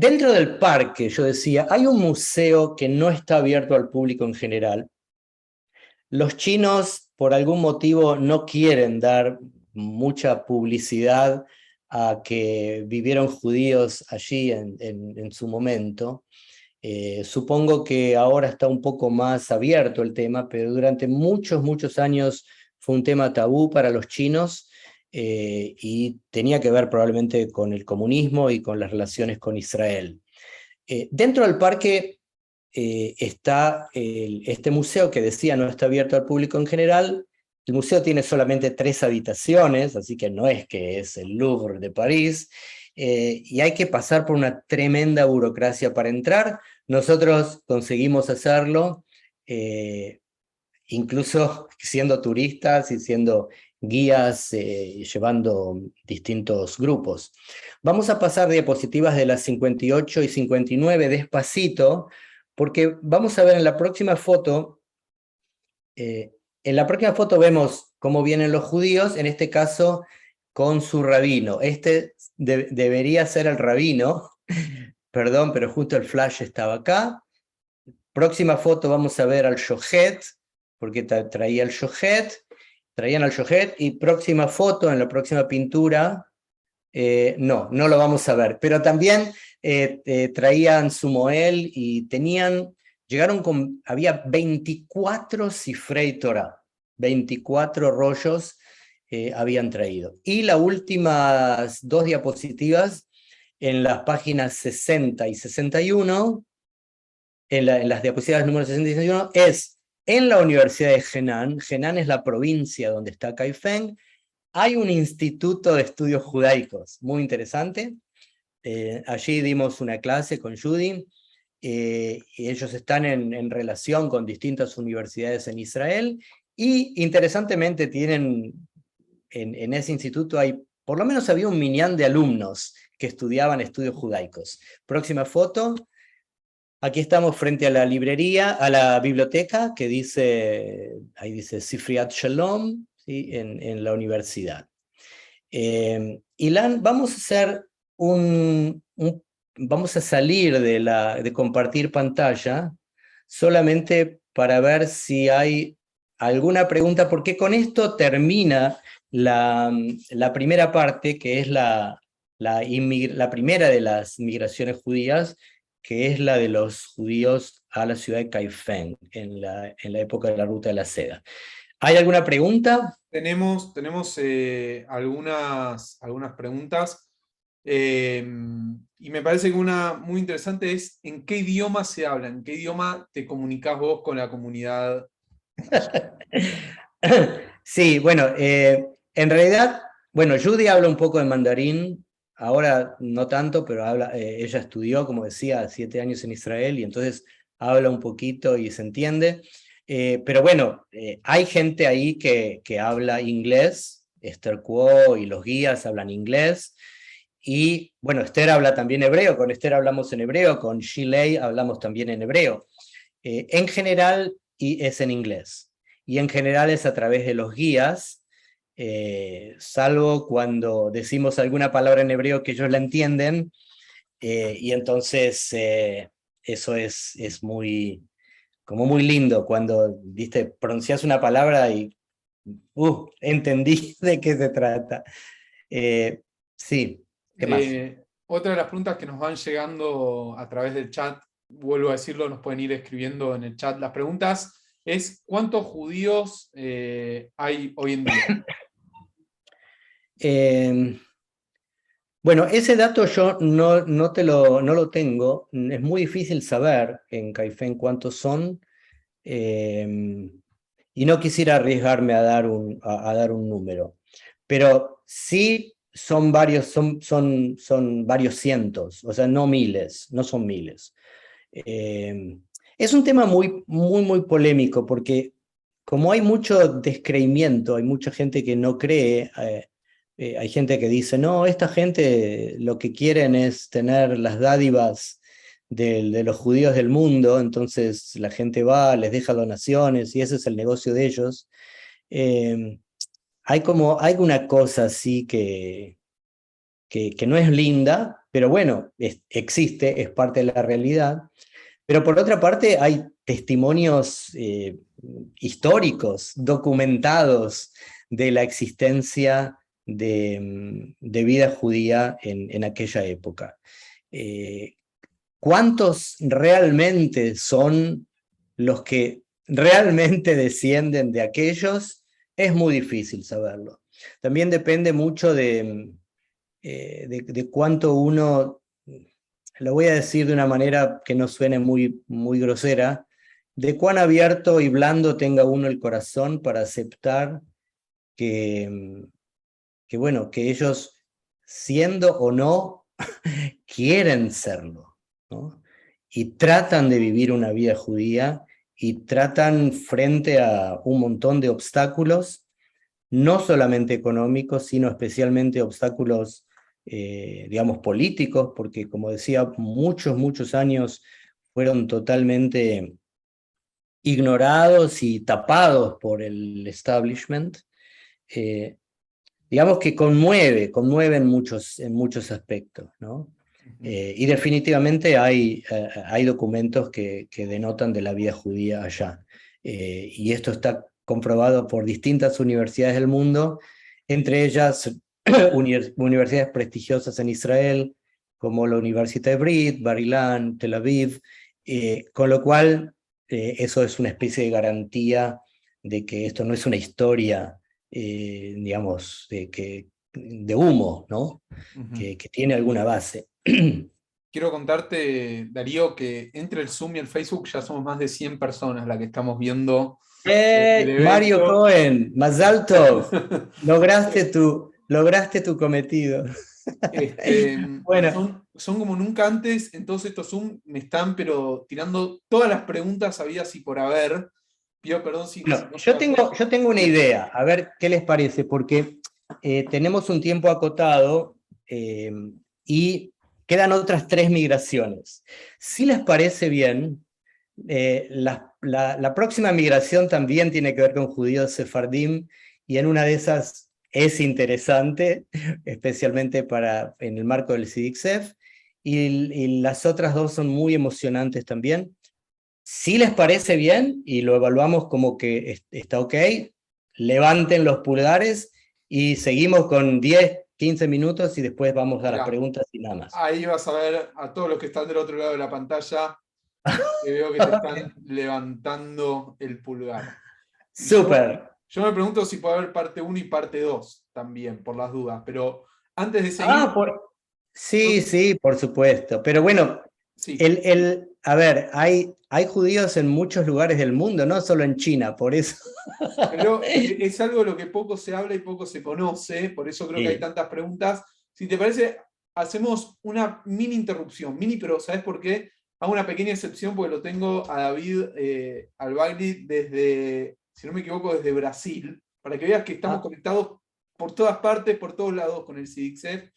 Dentro del parque, yo decía, hay un museo que no está abierto al público en general. Los chinos, por algún motivo, no quieren dar mucha publicidad a que vivieron judíos allí en su momento. Supongo que ahora está un poco más abierto el tema, pero durante muchos, muchos años fue un tema tabú para los chinos, y tenía que ver probablemente con el comunismo y con las relaciones con Israel. Dentro del parque está este museo que decía no está abierto al público en general. El museo tiene solamente 3 habitaciones, así que no es que es el Louvre de París, y hay que pasar por una tremenda burocracia para entrar. Nosotros conseguimos hacerlo, incluso siendo turistas y siendo guías, llevando distintos grupos. Vamos a pasar diapositivas de las 58 y 59 despacito, porque vamos a ver en la próxima foto, vemos cómo vienen los judíos, en este caso con su rabino. Este debería ser el rabino, perdón, pero justo el flash estaba acá. Próxima foto vamos a ver al Shohet, porque traía el Shohet, traían al Shohet, y próxima foto, en la próxima pintura, no lo vamos a ver, pero también traían su Moel y había 24 Sifrei Torah, 24 rollos habían traído. Y las últimas 2 diapositivas, en las páginas 60 y 61, en las diapositivas número 60 y 61, es en la Universidad de Henan. Henan es la provincia donde está Kaifeng. Hay un instituto de estudios judaicos muy interesante. Allí dimos una clase con Judy, y ellos están en relación con distintas universidades en Israel, y interesantemente tienen, en ese instituto por lo menos había un minyan de alumnos que estudiaban estudios judaicos. Próxima foto. Aquí estamos frente a la librería, a la biblioteca, que ahí dice Sifriat Shalom, ¿sí? en la universidad. Ilan, vamos a hacer vamos a salir de compartir pantalla, solamente para ver si hay alguna pregunta, porque con esto termina la primera parte, que es la primera de las migraciones judías, que es la de los judíos a la ciudad de Kaifeng, en la época de la Ruta de la Seda. ¿Hay alguna pregunta? Tenemos algunas preguntas, y me parece que una muy interesante es ¿en qué idioma se habla? ¿En qué idioma te comunicás vos con la comunidad? Sí, bueno, en realidad, bueno, Judy habla un poco de mandarín, ahora no tanto, pero ella estudió, como decía, 7 años en Israel, y entonces habla un poquito y se entiende. Pero bueno, hay gente ahí que habla inglés. Esther Kuo y los guías hablan inglés, y bueno, Esther habla también hebreo. Con Esther hablamos en hebreo, con Shilei hablamos también en hebreo. En general es en inglés, y en general es a través de los guías, salvo cuando decimos alguna palabra en hebreo que ellos la entienden, y entonces eso es como muy lindo cuando, viste, pronuncias una palabra y entendí de qué se trata. Sí, ¿qué más? Otra de las preguntas que nos van llegando a través del chat, vuelvo a decirlo, nos pueden ir escribiendo en el chat las preguntas, es ¿cuántos judíos hay hoy en día? Bueno, ese dato yo no lo tengo. Es muy difícil saber en Caifén cuántos son, y no quisiera arriesgarme a dar un número, pero sí son varios, son varios cientos, o sea, no miles, no son miles. Es un tema muy, muy, muy polémico, porque como hay mucho descreimiento, hay mucha gente que no cree, hay gente que dice, no, esta gente lo que quieren es tener las dádivas de los judíos del mundo, entonces la gente va, les deja donaciones y ese es el negocio de ellos. Hay una cosa así que que no es linda, pero bueno, existe, es parte de la realidad. Pero por otra parte hay testimonios históricos, documentados, de la existencia de vida judía en aquella época. ¿Cuántos realmente son los que realmente descienden de aquellos? Es muy difícil saberlo. También depende mucho de cuánto uno, lo voy a decir de una manera que no suene muy, muy grosera, de cuán abierto y blando tenga uno el corazón para aceptar que bueno, que ellos, siendo o no, quieren serlo, ¿no? Y tratan de vivir una vida judía y tratan frente a un montón de obstáculos, no solamente económicos, sino especialmente obstáculos, digamos, políticos, porque como decía, muchos años fueron totalmente ignorados y tapados por el establishment. Digamos que conmueve en muchos aspectos, ¿no? Y definitivamente hay documentos que denotan de la vida judía allá. Y esto está comprobado por distintas universidades del mundo, entre ellas universidades prestigiosas en Israel, como la Universidad Hebrit, Bar Ilan, Tel Aviv, con lo cual eso es una especie de garantía de que esto no es una historia, digamos, de humo, ¿no? Que tiene alguna base. Quiero contarte, Darío, que entre el Zoom y el Facebook ya somos más de 100 personas las que estamos viendo el Mario evento. Cohen, Mazal Tov, lograste tu cometido. Bueno, Son como nunca antes, entonces estos Zoom me están pero tirando todas las preguntas habidas y por haber. Pido perdón si bueno, no yo tengo una idea, a ver qué les parece, porque tenemos un tiempo acotado y quedan otras 3 migraciones. Si les parece bien, la próxima migración también tiene que ver con judíos sefardim, y en una de esas es interesante, especialmente en el marco del CIDICSEF, y las otras 2 son muy emocionantes también. Si les parece bien y lo evaluamos como que está ok, levanten los pulgares y seguimos con 10, 15 minutos y después vamos a las preguntas y nada más. Ahí vas a ver a todos los que están del otro lado de la pantalla, que veo que te están levantando el pulgar. Súper. Yo me pregunto si puede haber parte 1 y parte 2 también, por las dudas, pero antes de seguir... Sí, por supuesto. Pero bueno, sí. A ver, hay judíos en muchos lugares del mundo, no solo en China, por eso. Pero es algo de lo que poco se habla y poco se conoce, por eso creo que hay tantas preguntas. Si te parece, hacemos una mini interrupción, pero ¿sabes por qué? Hago una pequeña excepción porque lo tengo a David Albagli desde, si no me equivoco, desde Brasil, para que veas que estamos conectados por todas partes, por todos lados con el CIDICSEF,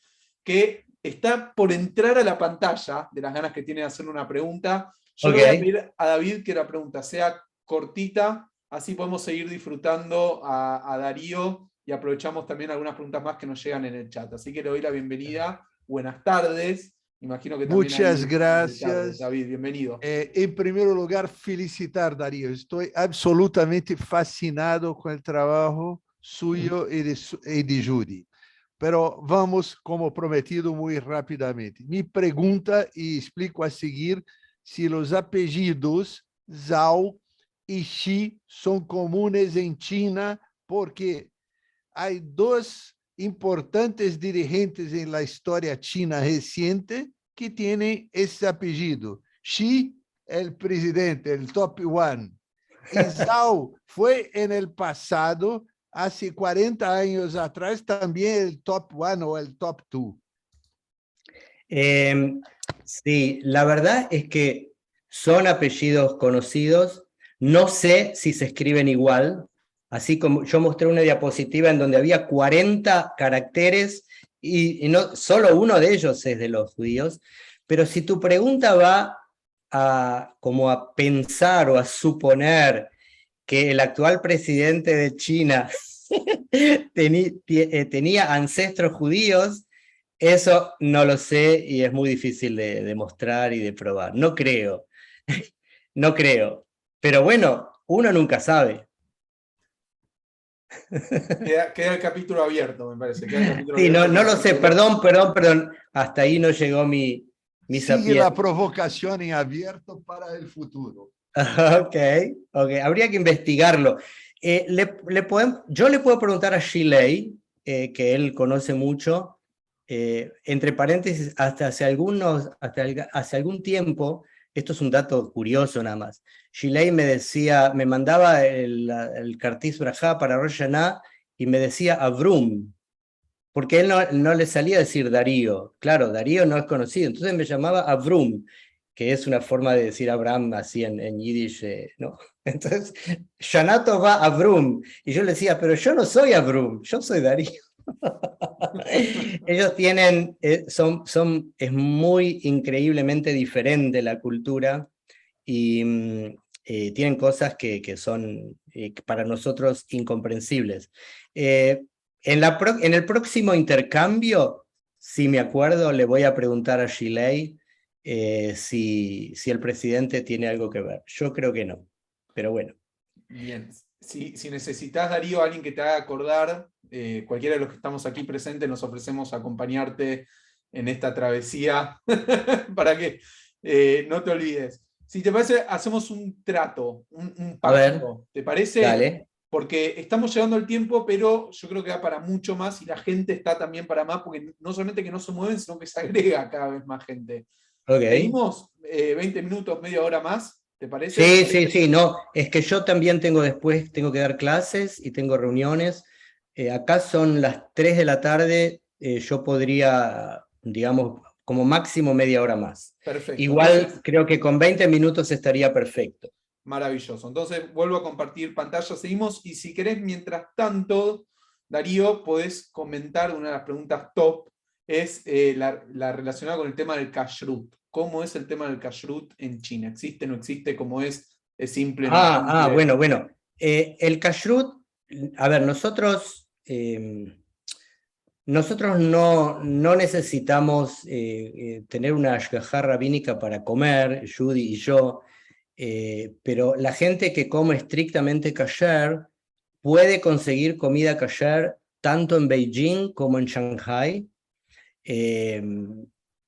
que está por entrar a la pantalla de las ganas que tiene de hacer una pregunta. Yo le voy a pedir a David que la pregunta sea cortita, así podemos seguir disfrutando a Darío y aprovechamos también algunas preguntas más que nos llegan en el chat. Así que le doy la bienvenida. Buenas tardes. Imagino que también Muchas gracias. David, bienvenido. En primer lugar, felicitar, Darío. Estoy absolutamente fascinado con el trabajo suyo y de Judy. Pero vamos, como prometido, muy rápidamente. Mi pregunta, y explico a seguir, si los apellidos Zhao y Xi son comunes en China, porque hay 2 importantes dirigentes en la historia china reciente que tienen ese apellido. Xi, el presidente, el top one. Y Zhao fue en el pasado, hace 40 años atrás, también el top one o el top two. Sí, la verdad es que son apellidos conocidos. No sé si se escriben igual. Así como yo mostré una diapositiva en donde había 40 caracteres y no, solo uno de ellos es de los judíos, pero si tu pregunta va como a pensar o a suponer que el actual presidente de China tenía ancestros judíos, Eso no lo sé y es muy difícil de demostrar y de probar. No creo, no creo. Pero bueno, uno nunca sabe. Queda el capítulo abierto, me parece. Queda el capítulo Sí, abierto no para lo sé, futuro. perdón. Hasta ahí no llegó mi Sigue la sapiencia. provocación en abierto para el futuro. Ok, habría que investigarlo. Yo le puedo preguntar a Shilei, que él conoce mucho, entre paréntesis, hace algún tiempo, esto es un dato curioso nada más, Shilei me mandaba el Kartis Brajá para Rosh Hashanah y me decía Avrum, porque él no le salía a decir Darío. Claro, Darío no es conocido, entonces me llamaba Avrum, que es una forma de decir Abraham así en yiddish, ¿no? Entonces, Shanato va Avrum, y yo le decía, pero yo no soy Avrum, yo soy Darío. Ellos tienen, es muy increíblemente diferente la cultura, y tienen cosas que son para nosotros incomprensibles. En el próximo intercambio, si me acuerdo, le voy a preguntar a Shilei si el presidente tiene algo que ver. Yo creo que no, pero bueno. Bien. Si necesitas, Darío, alguien que te haga acordar, cualquiera de los que estamos aquí presentes, nos ofrecemos a acompañarte en esta travesía para que no te olvides. Si te parece, hacemos un trato, un A ver, pacto. ¿Te parece? dale. Porque estamos llegando al tiempo, pero yo creo que va para mucho más y la gente está también para más, porque no solamente que no se mueven, sino que se agrega cada vez más gente. Ok. ¿Seguimos 20 minutos, media hora más? ¿Te parece? Sí, no, es que yo también tengo que dar clases y tengo reuniones. Acá son las 3 de la tarde, yo podría, digamos, como máximo media hora más. Perfecto. Igual Entonces, creo que con 20 minutos estaría perfecto. maravilloso. Entonces, vuelvo a compartir pantalla, seguimos. Y si querés, mientras tanto, Darío, podés comentar una de las preguntas top, es la relacionada con el tema del kashrut. ¿Cómo es el tema del kashrut en China? ¿Existe, no existe? ¿Cómo es? ¿Es simple, no es simple? Bueno. El kashrut, a ver, nosotros no necesitamos tener una ashgahá rabínica para comer, Judy y yo, pero la gente que come estrictamente kasher puede conseguir comida kasher tanto en Beijing como en Shanghai.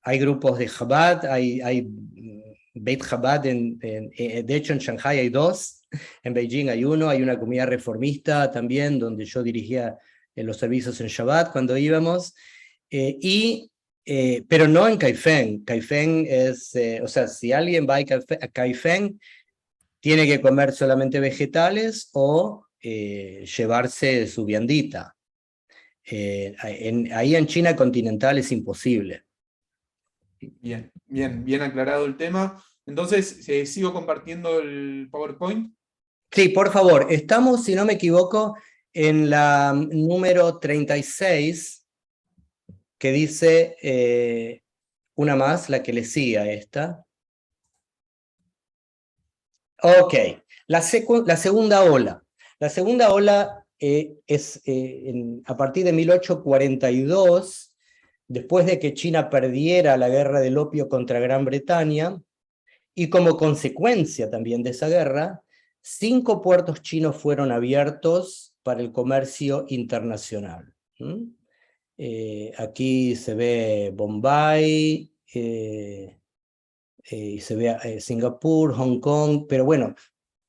Hay grupos de Chabad, hay Beit Chabad, de hecho en Shanghai hay 2, en Beijing hay 1, hay una comunidad reformista también, donde yo dirigía los servicios en Shabbat cuando íbamos, pero no en Kaifeng. Kaifeng es, o sea, si alguien va a Kaifeng, tiene que comer solamente vegetales o llevarse su viandita. Ahí en China continental es imposible. Bien aclarado el tema. Entonces, sigo compartiendo el PowerPoint. Sí, por favor, estamos, si no me equivoco, en la número 36, que dice una más, la que le sigue a esta. Ok, la segunda ola. La segunda ola es a partir de 1842, después de que China perdiera la guerra del opio contra Gran Bretaña, y como consecuencia también de esa guerra, 5 puertos chinos fueron abiertos para el comercio internacional. Aquí se ve Bombay, se ve Singapur, Hong Kong, pero bueno,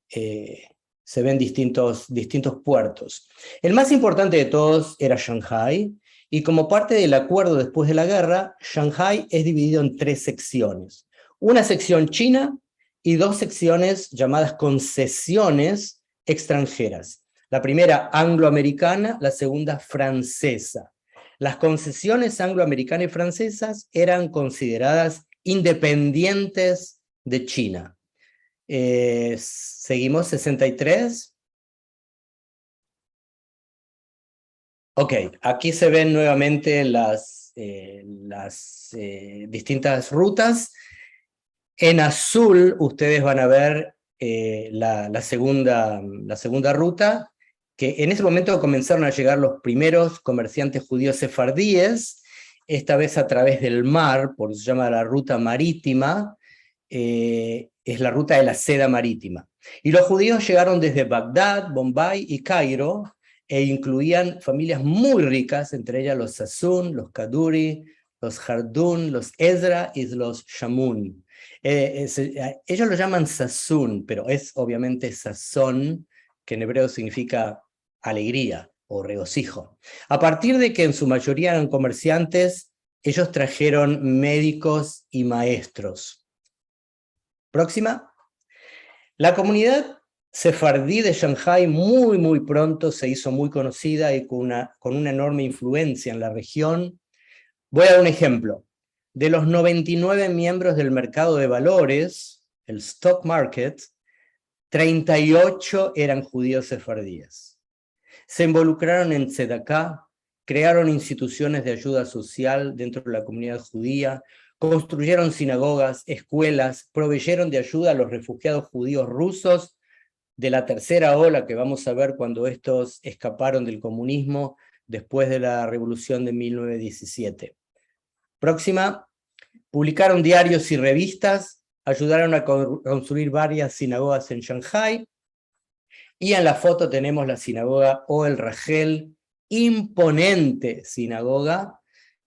se ven distintos puertos. El más importante de todos era Shanghai, y como parte del acuerdo después de la guerra, Shanghai es dividido en 3 secciones. Una sección china y 2 secciones llamadas concesiones extranjeras. La primera angloamericana, la segunda francesa. Las concesiones angloamericanas y francesas eran consideradas independientes de China. Seguimos 63. Ok, aquí se ven nuevamente las distintas rutas. En azul ustedes van a ver la segunda ruta, que en ese momento comenzaron a llegar los primeros comerciantes judíos sefardíes, esta vez a través del mar, por eso se llama la ruta marítima, es la ruta de la seda marítima. Y los judíos llegaron desde Bagdad, Bombay y Cairo, e incluían familias muy ricas, entre ellas los Sassoon, los Kaduri, los Jardún, los Ezra y los Shamun. Ellos lo llaman Sassoon, pero es obviamente Sazón, que en hebreo significa alegría o regocijo. A partir de que en su mayoría eran comerciantes, ellos trajeron médicos y maestros. Próxima. La comunidad sefardí de Shanghái muy pronto se hizo muy conocida y con una enorme influencia en la región. Voy a dar un ejemplo. De los 99 miembros del mercado de valores, el stock market, 38 eran judíos sefardíes. Se involucraron en Tzedaká, crearon instituciones de ayuda social dentro de la comunidad judía, construyeron sinagogas, escuelas, proveyeron de ayuda a los refugiados judíos rusos de la tercera ola que vamos a ver cuando estos escaparon del comunismo después de la revolución de 1917. Próxima. Publicaron diarios y revistas, ayudaron a construir varias sinagogas en Shanghái, y en la foto tenemos la sinagoga Ohel Rachel, imponente sinagoga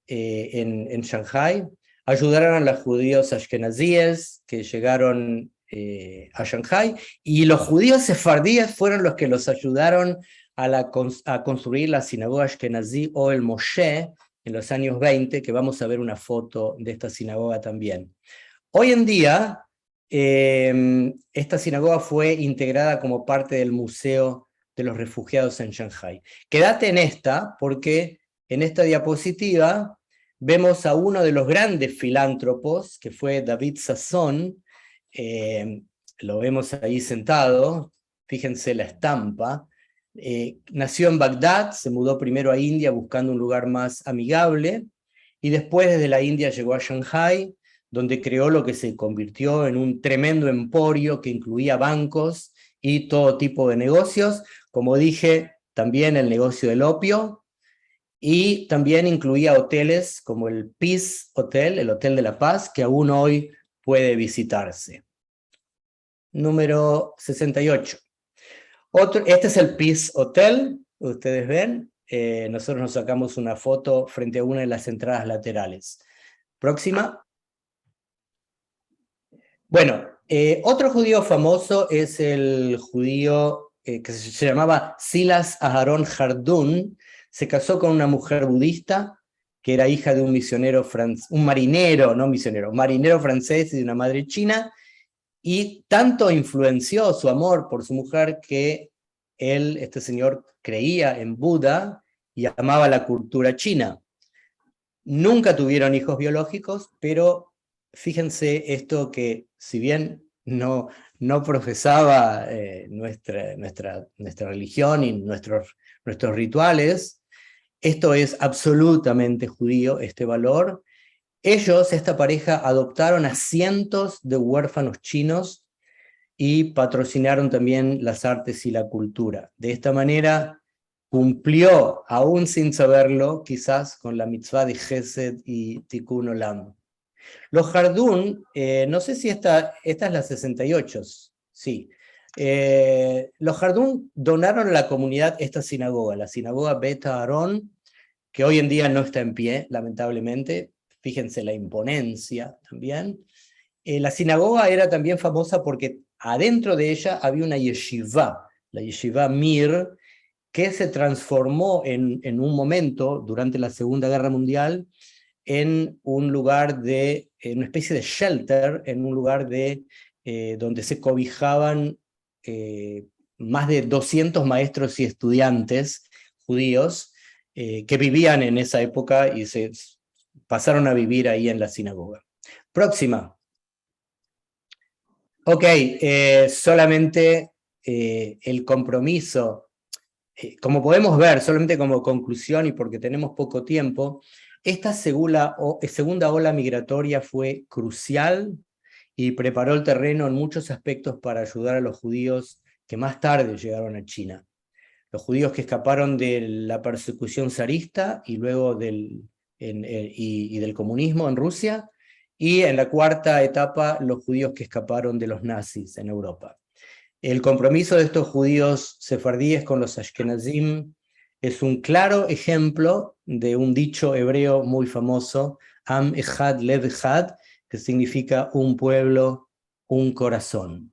en Shanghái. Ayudaron a los judíos ashkenazíes que llegaron a Shanghái, y los judíos sefardíes fueron los que los ayudaron a construir la sinagoga ashkenazí Ohel Moshe en los años 20, que vamos a ver una foto de esta sinagoga también. Hoy en día, esta sinagoga fue integrada como parte del Museo de los Refugiados en Shanghái. Quédate en esta, porque en esta diapositiva vemos a uno de los grandes filántropos, que fue David Sasson. Lo vemos ahí sentado, fíjense la estampa. Nació en Bagdad, se mudó primero a India buscando un lugar más amigable, y después desde la India llegó a Shanghái, donde creó lo que se convirtió en un tremendo emporio que incluía bancos y todo tipo de negocios, como dije, también el negocio del opio, y también incluía hoteles como el Peace Hotel, el Hotel de la Paz, que aún hoy puede visitarse. Número 68. Este es el Peace Hotel, ustedes ven. Nosotros nos sacamos una foto frente a una de las entradas laterales. Próxima. Bueno, otro judío famoso es el judío que se llamaba Silas Aharon Jardún. Se casó con una mujer budista que era hija de un misionero marinero francés y de una madre china, y tanto influenció su amor por su mujer que este señor, creía en Buda y amaba la cultura china. Nunca tuvieron hijos biológicos, pero fíjense esto, que si bien no profesaba nuestra religión y nuestros rituales, esto es absolutamente judío, este valor. Ellos, esta pareja, adoptaron a cientos de huérfanos chinos y patrocinaron también las artes y la cultura. De esta manera cumplió, aún sin saberlo, quizás con la mitzvah de Gesed y Tikkun Olam. Los Jardún, no sé si esta es la 68, sí. Los Jardún donaron a la comunidad esta sinagoga, la sinagoga Beta Aarón, que hoy en día no está en pie, lamentablemente. Fíjense la imponencia también. La sinagoga era también famosa porque adentro de ella había una yeshiva, la yeshiva Mir, que se transformó en un momento, durante la Segunda Guerra Mundial, en un lugar en una especie de shelter, en un lugar donde se cobijaban más de 200 maestros y estudiantes judíos que vivían en esa época y se pasaron a vivir ahí en la sinagoga. Próxima. Ok, solamente el compromiso, como podemos ver, solamente como conclusión y porque tenemos poco tiempo, esta segunda ola migratoria fue crucial y preparó el terreno en muchos aspectos para ayudar a los judíos que más tarde llegaron a China. Los judíos que escaparon de la persecución zarista y luego del y del comunismo en Rusia, y en la cuarta etapa los judíos que escaparon de los nazis en Europa. El compromiso de estos judíos sefardíes con los ashkenazim es un claro ejemplo de un dicho hebreo muy famoso, Am Echad Lev Echad, que significa un pueblo, un corazón.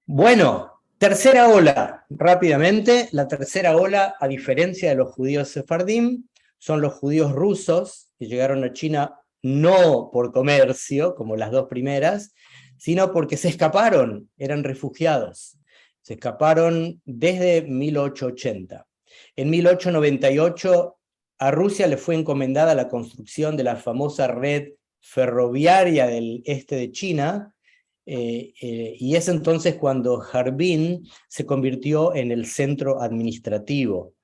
Bueno, tercera ola, rápidamente. La tercera ola, a diferencia de los judíos sefardim, son los judíos rusos que llegaron a China no por comercio, como las dos primeras, sino porque se escaparon, eran refugiados. Se escaparon desde 1880. En 1898 a Rusia le fue encomendada la construcción de la famosa red ferroviaria del este de China, y es entonces cuando Harbin se convirtió en el centro administrativo.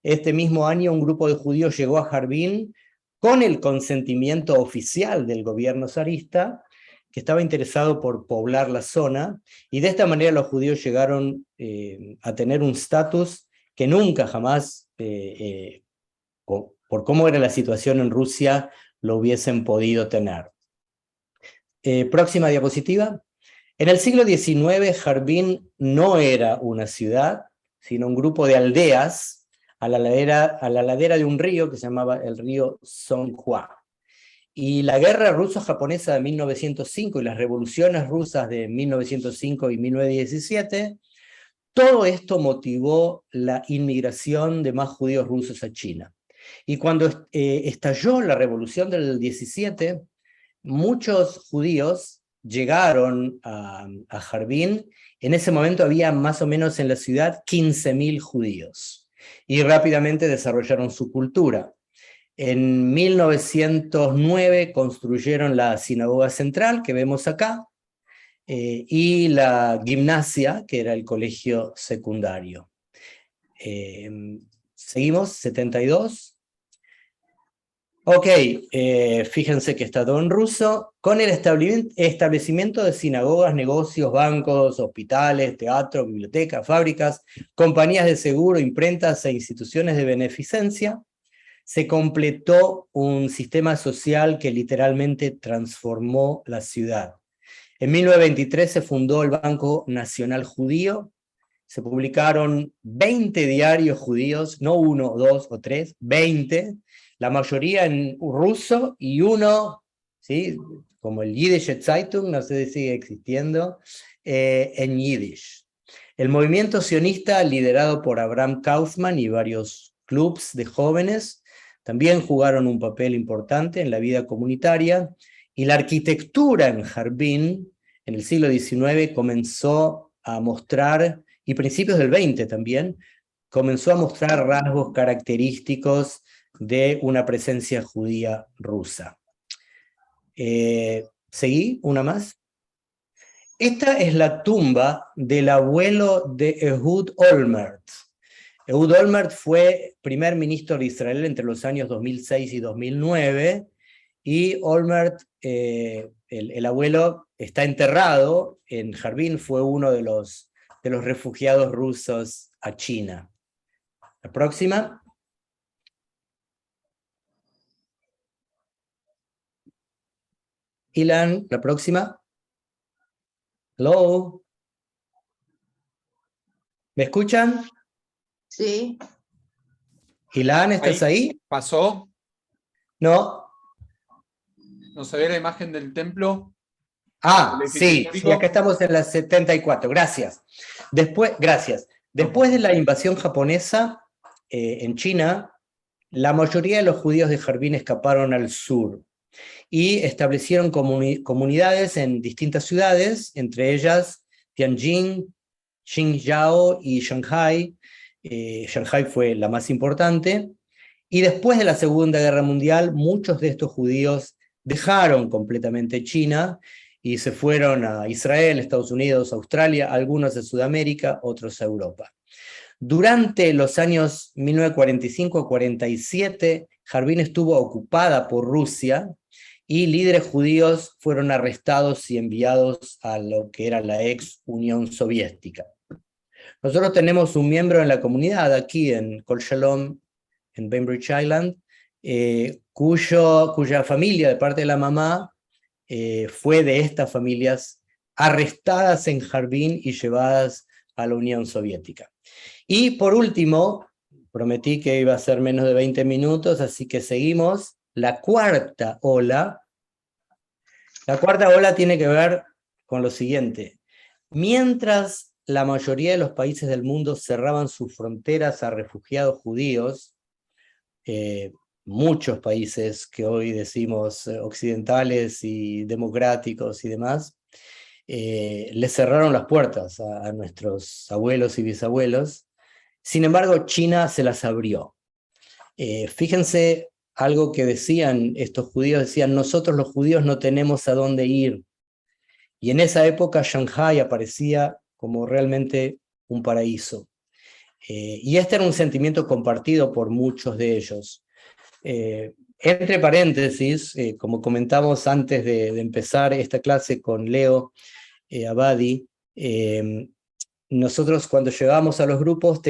Este mismo año un grupo de judíos llegó a Harbin con el consentimiento oficial del gobierno zarista, que estaba interesado por poblar la zona, y de esta manera los judíos llegaron a tener un estatus que nunca jamás, por cómo era la situación en Rusia, lo hubiesen podido tener. Próxima diapositiva. En el siglo XIX, Harbin no era una ciudad, sino un grupo de aldeas a la ladera de un río que se llamaba el río Songhua. Y la guerra ruso-japonesa de 1905 y las revoluciones rusas de 1905 y 1917, todo esto motivó la inmigración de más judíos rusos a China. Y cuando estalló la revolución del 17, muchos judíos llegaron a Harbin. En ese momento había más o menos en la ciudad 15.000 judíos, y rápidamente desarrollaron su cultura. En 1909 construyeron la sinagoga central, que vemos acá, y la gimnasia, que era el colegio secundario. Seguimos, 72. Ok, fíjense que está todo en ruso. Con el establecimiento de sinagogas, negocios, bancos, hospitales, teatros, bibliotecas, fábricas, compañías de seguro, imprentas e instituciones de beneficencia, se completó un sistema social que literalmente transformó la ciudad. En 1923 se fundó el Banco Nacional Judío, se publicaron 20 diarios judíos, no 1, 2 o 3, 20, la mayoría en ruso y uno, ¿sí?, como el Yiddish Zeitung, no sé si sigue existiendo, en Yiddish. El movimiento sionista, liderado por Abraham Kaufman y varios clubs de jóvenes, también jugaron un papel importante en la vida comunitaria, y la arquitectura en Harbin en el siglo XIX comenzó a mostrar, y principios del XX también, comenzó a mostrar rasgos característicos de una presencia judía rusa. Seguí, una más. Esta es la tumba del abuelo de Ehud Olmert. Ehud Olmert fue primer ministro de Israel entre los años 2006 y 2009, y Olmert, el abuelo, está enterrado en Harbin, fue uno de los refugiados rusos a China. La próxima. Ilan, la próxima. Hello. ¿Me escuchan? Sí. Ilan, ¿estás ahí? ¿Pasó? No. ¿No se ve la imagen del templo? Ah, sí, acá estamos en la 74, gracias. Gracias. Después de la invasión japonesa en China, la mayoría de los judíos de Harbin escaparon al sur y establecieron comunidades en distintas ciudades, entre ellas Tianjin, Qingdao y Shanghai. Shanghai fue la más importante. Y después de la Segunda Guerra Mundial, muchos de estos judíos dejaron completamente China y se fueron a Israel, Estados Unidos, Australia, algunos a Sudamérica, otros a Europa. Durante los años 1945-47, Harbin estuvo ocupada por Rusia y líderes judíos fueron arrestados y enviados a lo que era la ex Unión Soviética. Nosotros tenemos un miembro en la comunidad aquí en Kol Shalom, en Bainbridge Island, cuya familia, de parte de la mamá, fue de estas familias arrestadas en Harbin y llevadas a la Unión Soviética. Y por último, prometí que iba a ser menos de 20 minutos, así que seguimos. La cuarta ola. La cuarta ola tiene que ver con lo siguiente. Mientras la mayoría de los países del mundo cerraban sus fronteras a refugiados judíos, muchos países que hoy decimos occidentales y democráticos y demás, les cerraron las puertas a nuestros abuelos y bisabuelos. Sin embargo, China se las abrió. Fíjense algo que decían estos judíos, decían, nosotros los judíos no tenemos a dónde ir. Y en esa época Shanghái aparecía como realmente un paraíso. Y este era un sentimiento compartido por muchos de ellos. Entre paréntesis, como comentamos antes de empezar esta clase con Leo Abadi, nosotros cuando llegábamos a los grupos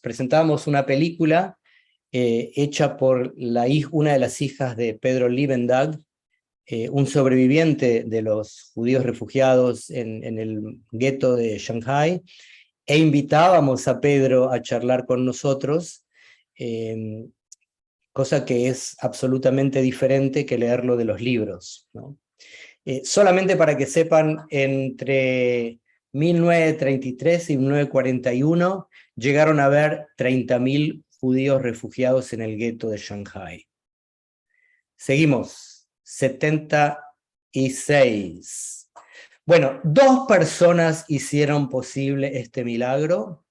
presentábamos una película hecha por una de las hijas de Pedro Liebendag, un sobreviviente de los judíos refugiados en el gueto de Shanghái, e invitábamos a Pedro a charlar con nosotros, cosa que es absolutamente diferente que leerlo de los libros, ¿no? Solamente para que sepan, entre 1933 y 1941 llegaron a haber 30.000 judíos refugiados en el gueto de Shanghái. Seguimos, 76. Bueno, 2 personas hicieron posible este milagro.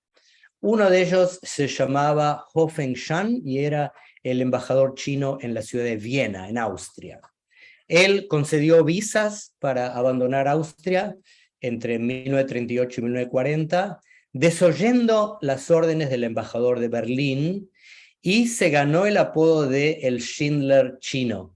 Uno de ellos se llamaba Ho Fengshan y era el embajador chino en la ciudad de Viena, en Austria. Él concedió visas para abandonar Austria entre 1938 y 1940, desoyendo las órdenes del embajador de Berlín, y se ganó el apodo de el Schindler chino.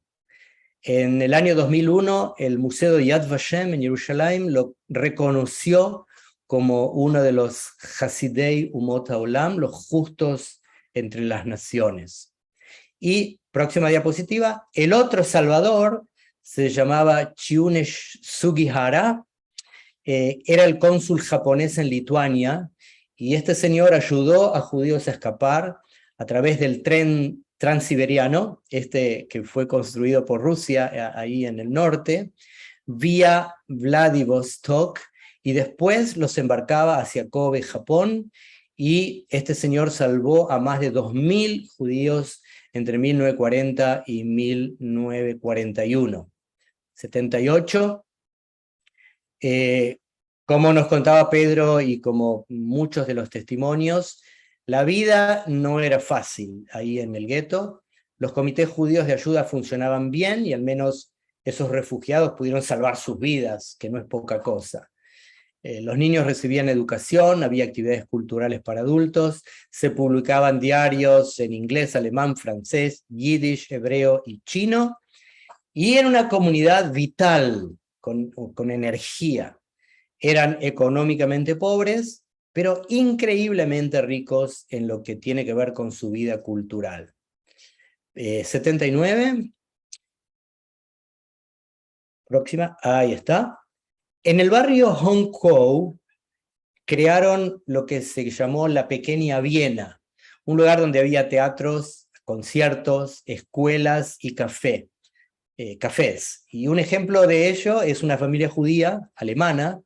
En el año 2001, el Museo de Yad Vashem en Jerusalén lo reconoció como uno de los Hasidei Umot HaOlam, los justos entre las naciones. Y, próxima diapositiva, el otro salvador se llamaba Chiunesh Sugihara, era el cónsul japonés en Lituania, y este señor ayudó a judíos a escapar a través del tren transiberiano, que fue construido por Rusia ahí en el norte, vía Vladivostok, y después los embarcaba hacia Kobe, Japón, y este señor salvó a más de 2.000 judíos entre 1940 y 1941. 78. Como nos contaba Pedro y como muchos de los testimonios, la vida no era fácil ahí en el gueto. Los comités judíos de ayuda funcionaban bien y al menos esos refugiados pudieron salvar sus vidas, que no es poca cosa. Los niños recibían educación, había actividades culturales para adultos, se publicaban diarios en inglés, alemán, francés, yiddish, hebreo y chino, y era una comunidad vital, con energía. Eran económicamente pobres, pero increíblemente ricos en lo que tiene que ver con su vida cultural. 79. Próxima, ahí está. En el barrio Hongkou crearon lo que se llamó la Pequeña Viena, un lugar donde había teatros, conciertos, escuelas y cafés. Y un ejemplo de ello es una familia judía alemana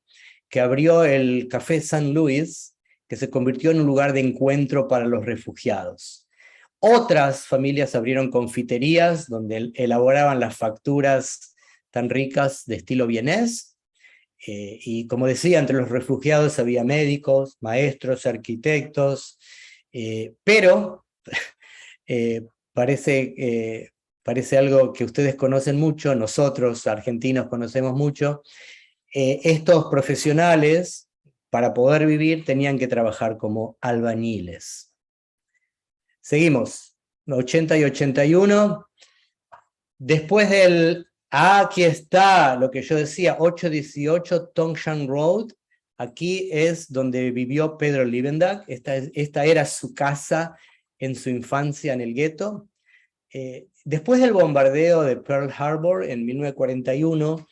que abrió el Café St. Louis, que se convirtió en un lugar de encuentro para los refugiados. Otras familias abrieron confiterías donde elaboraban las facturas tan ricas de estilo vienés. Y como decía, entre los refugiados había médicos, maestros, arquitectos, pero parece algo que ustedes conocen mucho, nosotros argentinos conocemos mucho. Estos profesionales, para poder vivir, tenían que trabajar como albañiles. Seguimos, 80 y 81. Después del... aquí está lo que yo decía, 818 Tongshan Road. Aquí es donde vivió Pedro Liebendag. Esta era su casa en su infancia en el gueto. después del bombardeo de Pearl Harbor en 1941,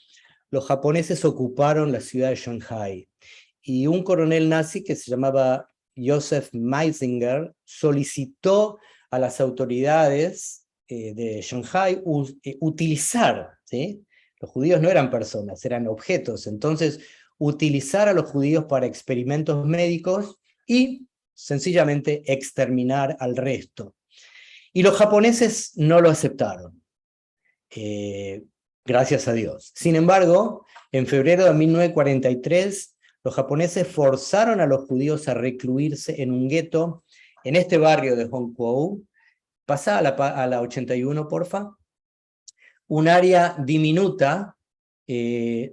los japoneses ocuparon la ciudad de Shanghái y un coronel nazi que se llamaba Joseph Meisinger solicitó a las autoridades de Shanghái utilizar, ¿sí? Los judíos no eran personas, eran objetos, entonces utilizar a los judíos para experimentos médicos y sencillamente exterminar al resto. Y los japoneses no lo aceptaron. Gracias a Dios. Sin embargo, en febrero de 1943, los japoneses forzaron a los judíos a recluirse en un gueto en este barrio de Hongkou. Pasá a la 81, porfa. Un área diminuta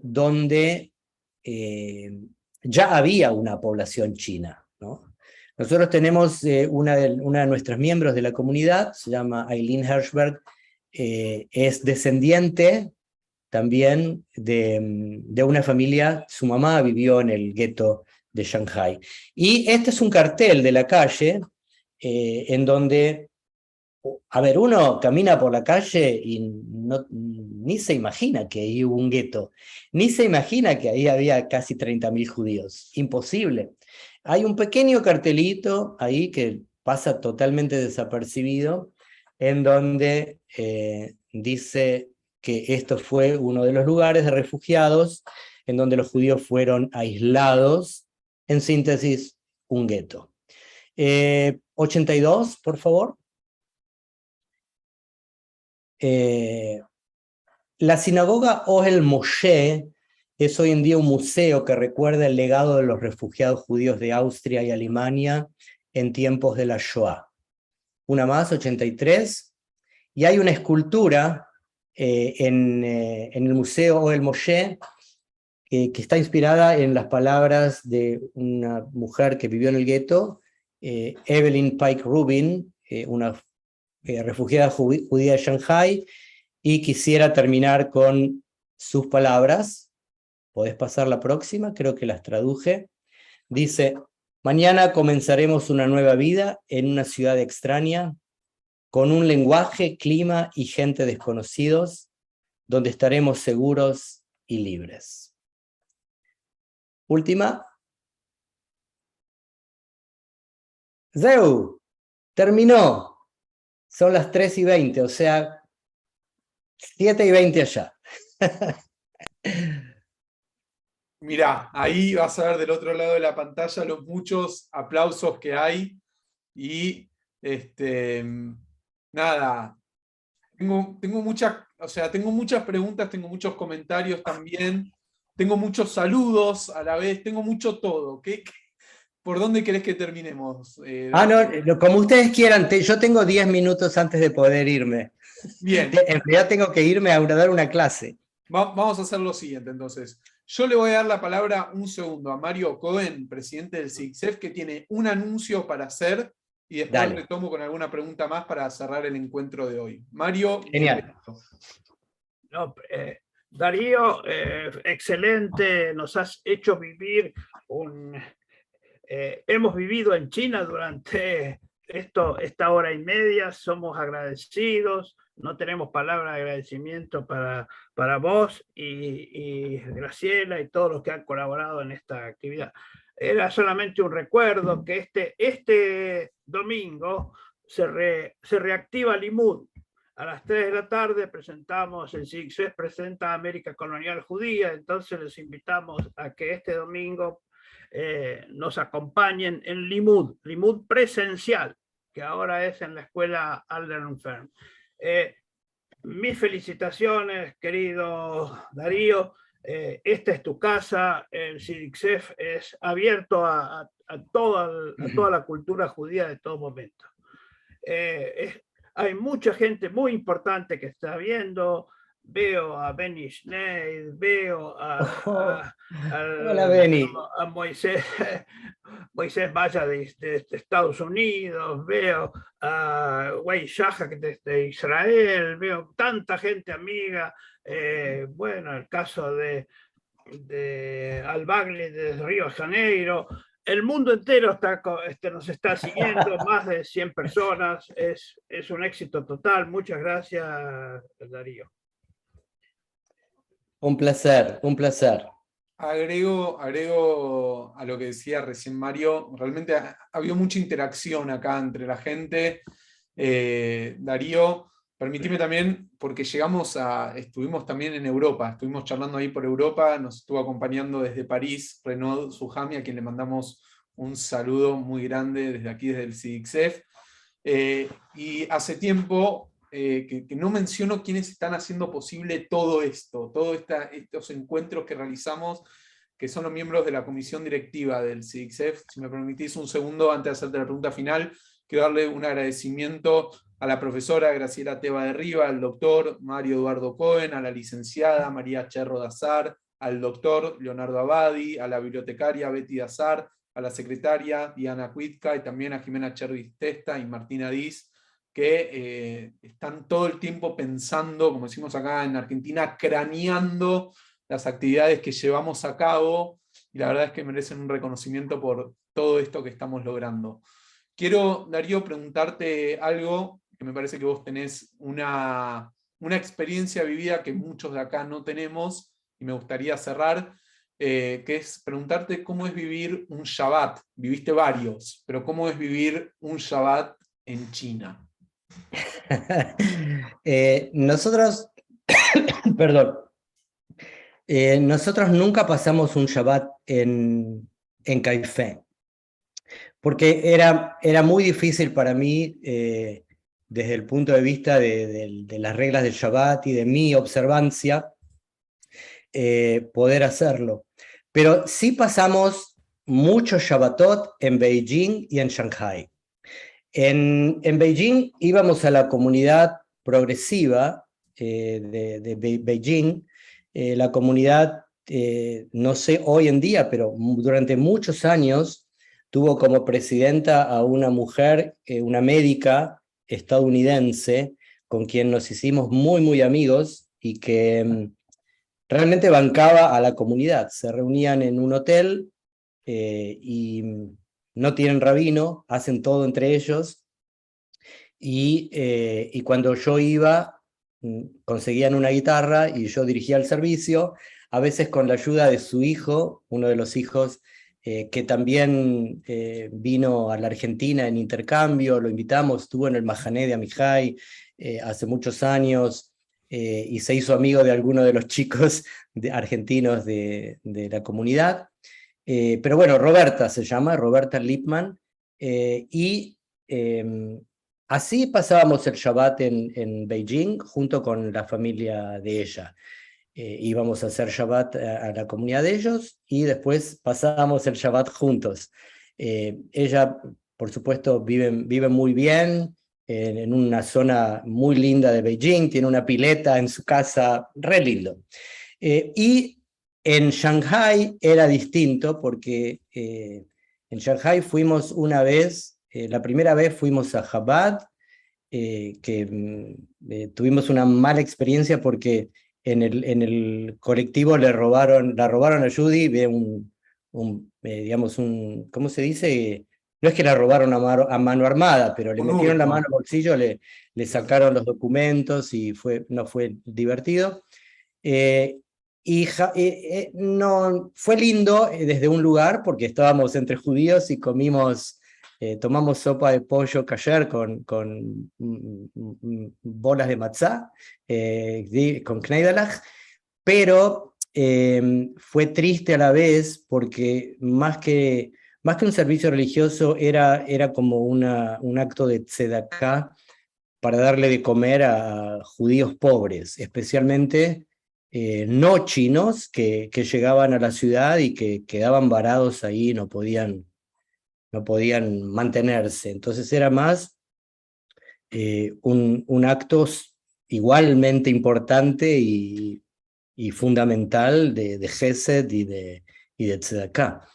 donde ya había una población china, ¿no? Nosotros tenemos una de nuestras miembros de la comunidad, se llama Eileen Hershberg, es descendiente también de una familia, su mamá vivió en el gueto de Shanghái. Y este es un cartel de la calle en donde, a ver, uno camina por la calle y ni se imagina que ahí hubo un gueto, ni se imagina que ahí había casi 30.000 judíos, imposible. Hay un pequeño cartelito ahí que pasa totalmente desapercibido, en donde dice que esto fue uno de los lugares de refugiados en donde los judíos fueron aislados, en síntesis, un gueto. 82, por favor. La sinagoga Ohel Moshe es hoy en día un museo que recuerda el legado de los refugiados judíos de Austria y Alemania en tiempos de la Shoah. Una más, 83, y hay una escultura en el museo Ohel Moshe que está inspirada en las palabras de una mujer que vivió en el gueto, Evelyn Pike Rubin, una refugiada judía de Shanghái, y quisiera terminar con sus palabras. ¿Podés pasar la próxima? Creo que las traduje. Dice: mañana comenzaremos una nueva vida en una ciudad extraña, con un lenguaje, clima y gente desconocidos, donde estaremos seguros y libres. Última. Zeu, terminó. Son las 3:20, o sea, 7:20 allá. Mirá, ahí vas a ver del otro lado de la pantalla los muchos aplausos que hay y nada, tengo muchas preguntas, tengo muchos comentarios también, tengo muchos saludos a la vez, tengo mucho todo. ¿Por dónde querés que terminemos? No, como ustedes quieran, yo tengo 10 minutos antes de poder irme. Bien. En realidad tengo que irme a dar una clase. Vamos a hacer lo siguiente, entonces. Yo le voy a dar la palabra un segundo a Mario Cohen, presidente del CIGSEF, que tiene un anuncio para hacer, y después retomo con alguna pregunta más para cerrar el encuentro de hoy. Mario. Genial. No, Darío, excelente, nos has hecho vivir hemos vivido en China durante esta hora y media, somos agradecidos, no tenemos palabra de agradecimiento para vos y Graciela y todos los que han colaborado en esta actividad. Era solamente un recuerdo que este domingo se reactiva Limud. A las 3 de la tarde presentamos, el CIGSEF presenta América Colonial Judía, entonces les invitamos a que este domingo nos acompañen en Limud presencial, que ahora es en la escuela Alden Fern. Mis felicitaciones, querido Darío. Esta es tu casa, el CIGSEF es abierto a toda la cultura judía de todo momento. Hay mucha gente muy importante que está viendo. Veo a Benny Schneid, veo a Moisés Vaya de Estados Unidos, veo a Wei Shaha de Israel, veo tanta gente amiga. Bueno, el caso de Al-Bagli de Río de Janeiro. el mundo entero nos está siguiendo, más de 100 personas. Es un éxito total. Muchas gracias, Darío. Un placer, un placer. Agrego a lo que decía recién Mario, realmente ha habido mucha interacción acá entre la gente. Darío, permitime también, porque estuvimos también en Europa, estuvimos charlando ahí por Europa, nos estuvo acompañando desde París Renaud Suhami, a quien le mandamos un saludo muy grande desde aquí, desde el CIDICSEF. Y hace tiempo que no menciono quiénes están haciendo posible todo esto, estos encuentros que realizamos, que son los miembros de la comisión directiva del CIDICSEF. Si me permitís un segundo antes de hacerte la pregunta final, quiero darle un agradecimiento a la profesora Graciela Teba de Riva, al doctor Mario Eduardo Cohen, a la licenciada María Cherro Dazar, al doctor Leonardo Abadi, a la bibliotecaria Betty Dazar, a la secretaria Diana Cuitca y también a Jimena Chervis Testa y Martina Diz, que están todo el tiempo pensando, como decimos acá en Argentina, craneando las actividades que llevamos a cabo, y la verdad es que merecen un reconocimiento por todo esto que estamos logrando. Quiero, Darío, preguntarte algo, que me parece que vos tenés una experiencia vivida que muchos de acá no tenemos, y me gustaría cerrar, que es preguntarte cómo es vivir un Shabbat. Viviste varios, pero ¿cómo es vivir un Shabbat en China? Nosotros, perdón, nosotros nunca pasamos un Shabbat en Caifén, porque era muy difícil para mí, desde el punto de vista de las reglas del Shabbat y de mi observancia, poder hacerlo. Pero sí pasamos muchos Shabbatot en Beijing y en Shanghai. En Beijing íbamos a la comunidad progresiva de Beijing, la comunidad, no sé hoy en día, pero durante muchos años tuvo como presidenta a una mujer, una médica estadounidense, con quien nos hicimos muy, muy amigos y que realmente bancaba a la comunidad. Se reunían en un hotel y no tienen rabino, hacen todo entre ellos, y cuando yo iba, conseguían una guitarra y yo dirigía el servicio, a veces con la ayuda de su hijo, uno de los hijos que también vino a la Argentina en intercambio, lo invitamos, estuvo en el Mahané de Amijay hace muchos años, y se hizo amigo de algunos de los chicos argentinos de la comunidad. Pero bueno, Roberta se llama, Roberta Lipman, y así pasábamos el Shabbat en Beijing junto con la familia de ella. Íbamos a hacer Shabbat a la comunidad de ellos y después pasábamos el Shabbat juntos. Ella, por supuesto, vive muy bien en una zona muy linda de Beijing, tiene una pileta en su casa, re lindo. Y en Shanghai era distinto porque en Shanghai fuimos una vez, la primera vez fuimos a Chabad, tuvimos una mala experiencia porque en el colectivo la robaron a Judy, digamos, ¿cómo se dice? No es que la robaron a mano armada, pero le metieron la mano al bolsillo, le sacaron los documentos y no fue divertido. No, fue lindo desde un lugar porque estábamos entre judíos y tomamos sopa de pollo kasher con bolas de matzá, con kneidalach, pero fue triste a la vez porque más que un servicio religioso era como un acto de tzedaká para darle de comer a judíos pobres, especialmente no chinos que llegaban a la ciudad y que quedaban varados ahí, no podían mantenerse. Entonces era más un acto igualmente importante y fundamental de Gesed y de Tzedaká.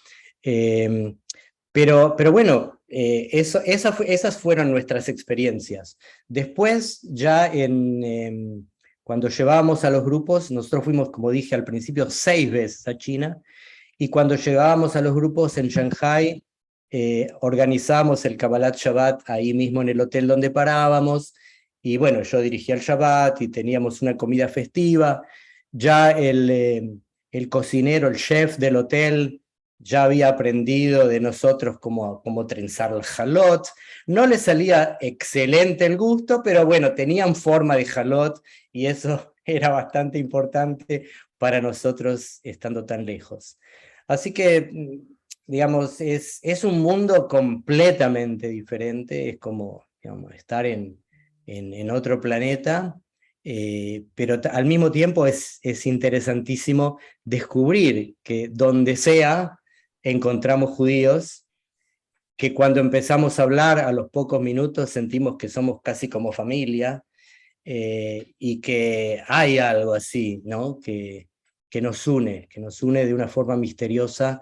Pero bueno, esas fueron nuestras experiencias. Después, ya cuando llevábamos a los grupos, nosotros fuimos, como dije al principio, 6 veces a China, y cuando llegábamos a los grupos en Shanghái, organizamos el Kabbalat Shabbat ahí mismo en el hotel donde parábamos, y bueno, yo dirigía el Shabbat y teníamos una comida festiva. Ya el cocinero, el chef del hotel, ya había aprendido de nosotros cómo trenzar el jalot. No le salía excelente el gusto, pero bueno, tenían forma de jalot, y eso era bastante importante para nosotros estando tan lejos. Así que, digamos, es un mundo completamente diferente, es como, digamos, estar en otro planeta, pero al mismo tiempo es interesantísimo descubrir que donde sea encontramos judíos, que cuando empezamos a hablar a los pocos minutos sentimos que somos casi como familia, y que hay algo así, ¿no? que nos une de una forma misteriosa,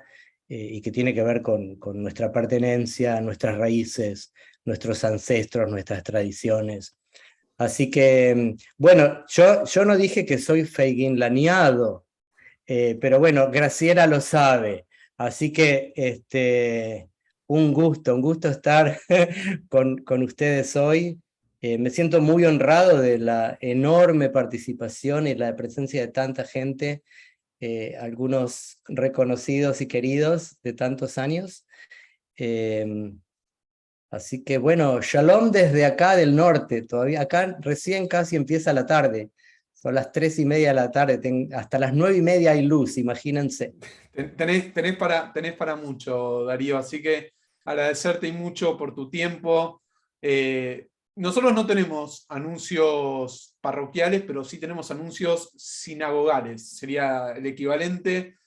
y que tiene que ver con nuestra pertenencia, nuestras raíces, nuestros ancestros, nuestras tradiciones. Así que, bueno, yo no dije que soy feiginlaneado, pero bueno, Graciela lo sabe. Así que un gusto estar con ustedes hoy. Me siento muy honrado de la enorme participación y la presencia de tanta gente, algunos reconocidos y queridos de tantos años. Así que bueno, shalom desde acá del norte, todavía acá recién casi empieza la tarde, son las 3:30 de la tarde, hasta las 9:30 hay luz, imagínense. Tenés para mucho, Darío, así que agradecerte mucho por tu tiempo. Nosotros no tenemos anuncios parroquiales, pero sí tenemos anuncios sinagogales, sería el equivalente.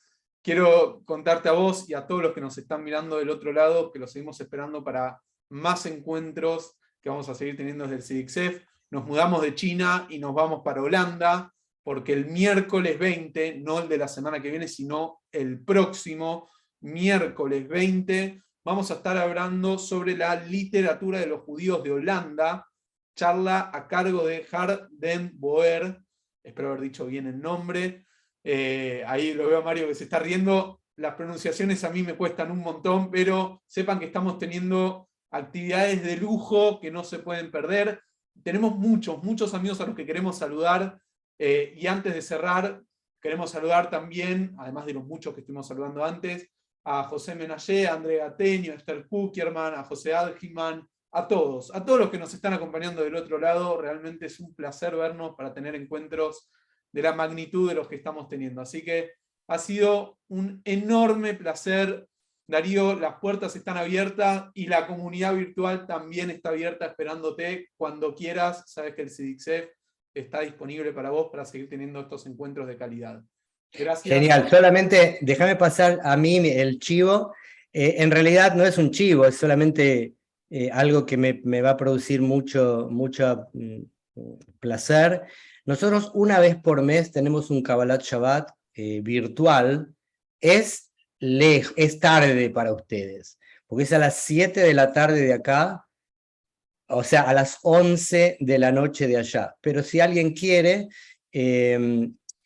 Quiero contarte a vos y a todos los que nos están mirando del otro lado que los seguimos esperando para más encuentros que vamos a seguir teniendo desde el CIDICSEF. Nos mudamos de China y nos vamos para Holanda, porque el miércoles 20, no el de la semana que viene, sino el próximo miércoles 20, vamos a estar hablando sobre la literatura de los judíos de Holanda, charla a cargo de Har den Boer, espero haber dicho bien el nombre. Ahí lo veo a Mario que se está riendo. Las pronunciaciones a mí me cuestan un montón, pero sepan que estamos teniendo actividades de lujo que no se pueden perder. Tenemos muchos amigos a los que queremos saludar, y antes de cerrar, queremos saludar también, además de los muchos que estuvimos saludando antes, a José Menayé, a André Gateño, a Esther Kuckerman, a José Adjiman, a todos los que nos están acompañando del otro lado. Realmente es un placer vernos para tener encuentros de la magnitud de los que estamos teniendo. Así que ha sido un enorme placer, Darío. Las puertas están abiertas y la comunidad virtual también está abierta esperándote cuando quieras. Sabes que el CIDICSEF está disponible para vos para seguir teniendo estos encuentros de calidad. Gracias. Genial, solamente déjame pasar a mí el chivo. En realidad no es un chivo, es solamente algo que me va a producir mucho placer. Nosotros una vez por mes tenemos un Kabbalat Shabbat virtual. Es tarde para ustedes, porque es a las 7 de la tarde de acá, o sea, a las 11 de la noche de allá. Pero si alguien quiere,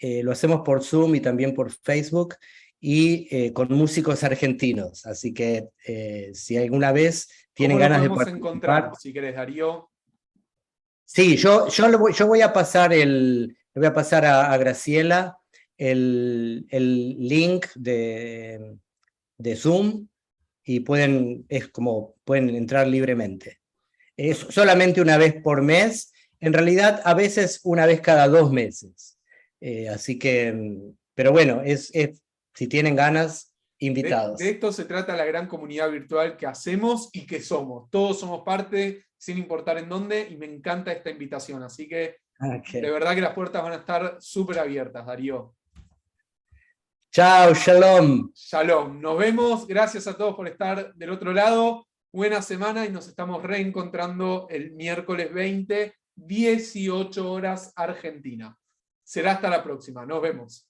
lo hacemos por Zoom y también por Facebook, y con músicos argentinos. Así que si alguna vez tienen ganas de participar... encontrar, si querés, Darío? Sí, yo voy a pasar le voy a pasar a Graciela el link de Zoom, y pueden entrar libremente. Es solamente una vez por mes, en realidad a veces una vez cada 2 meses. Así que, pero bueno, si tienen ganas, invitados. De esto se trata la gran comunidad virtual que hacemos y que somos. Todos somos parte, sin importar en dónde, y me encanta esta invitación. Así que, de verdad que las puertas van a estar súper abiertas, Darío. Chao, shalom. Shalom. Nos vemos. Gracias a todos por estar del otro lado. Buena semana y nos estamos reencontrando el miércoles 20, 18 horas Argentina. Será hasta la próxima. Nos vemos.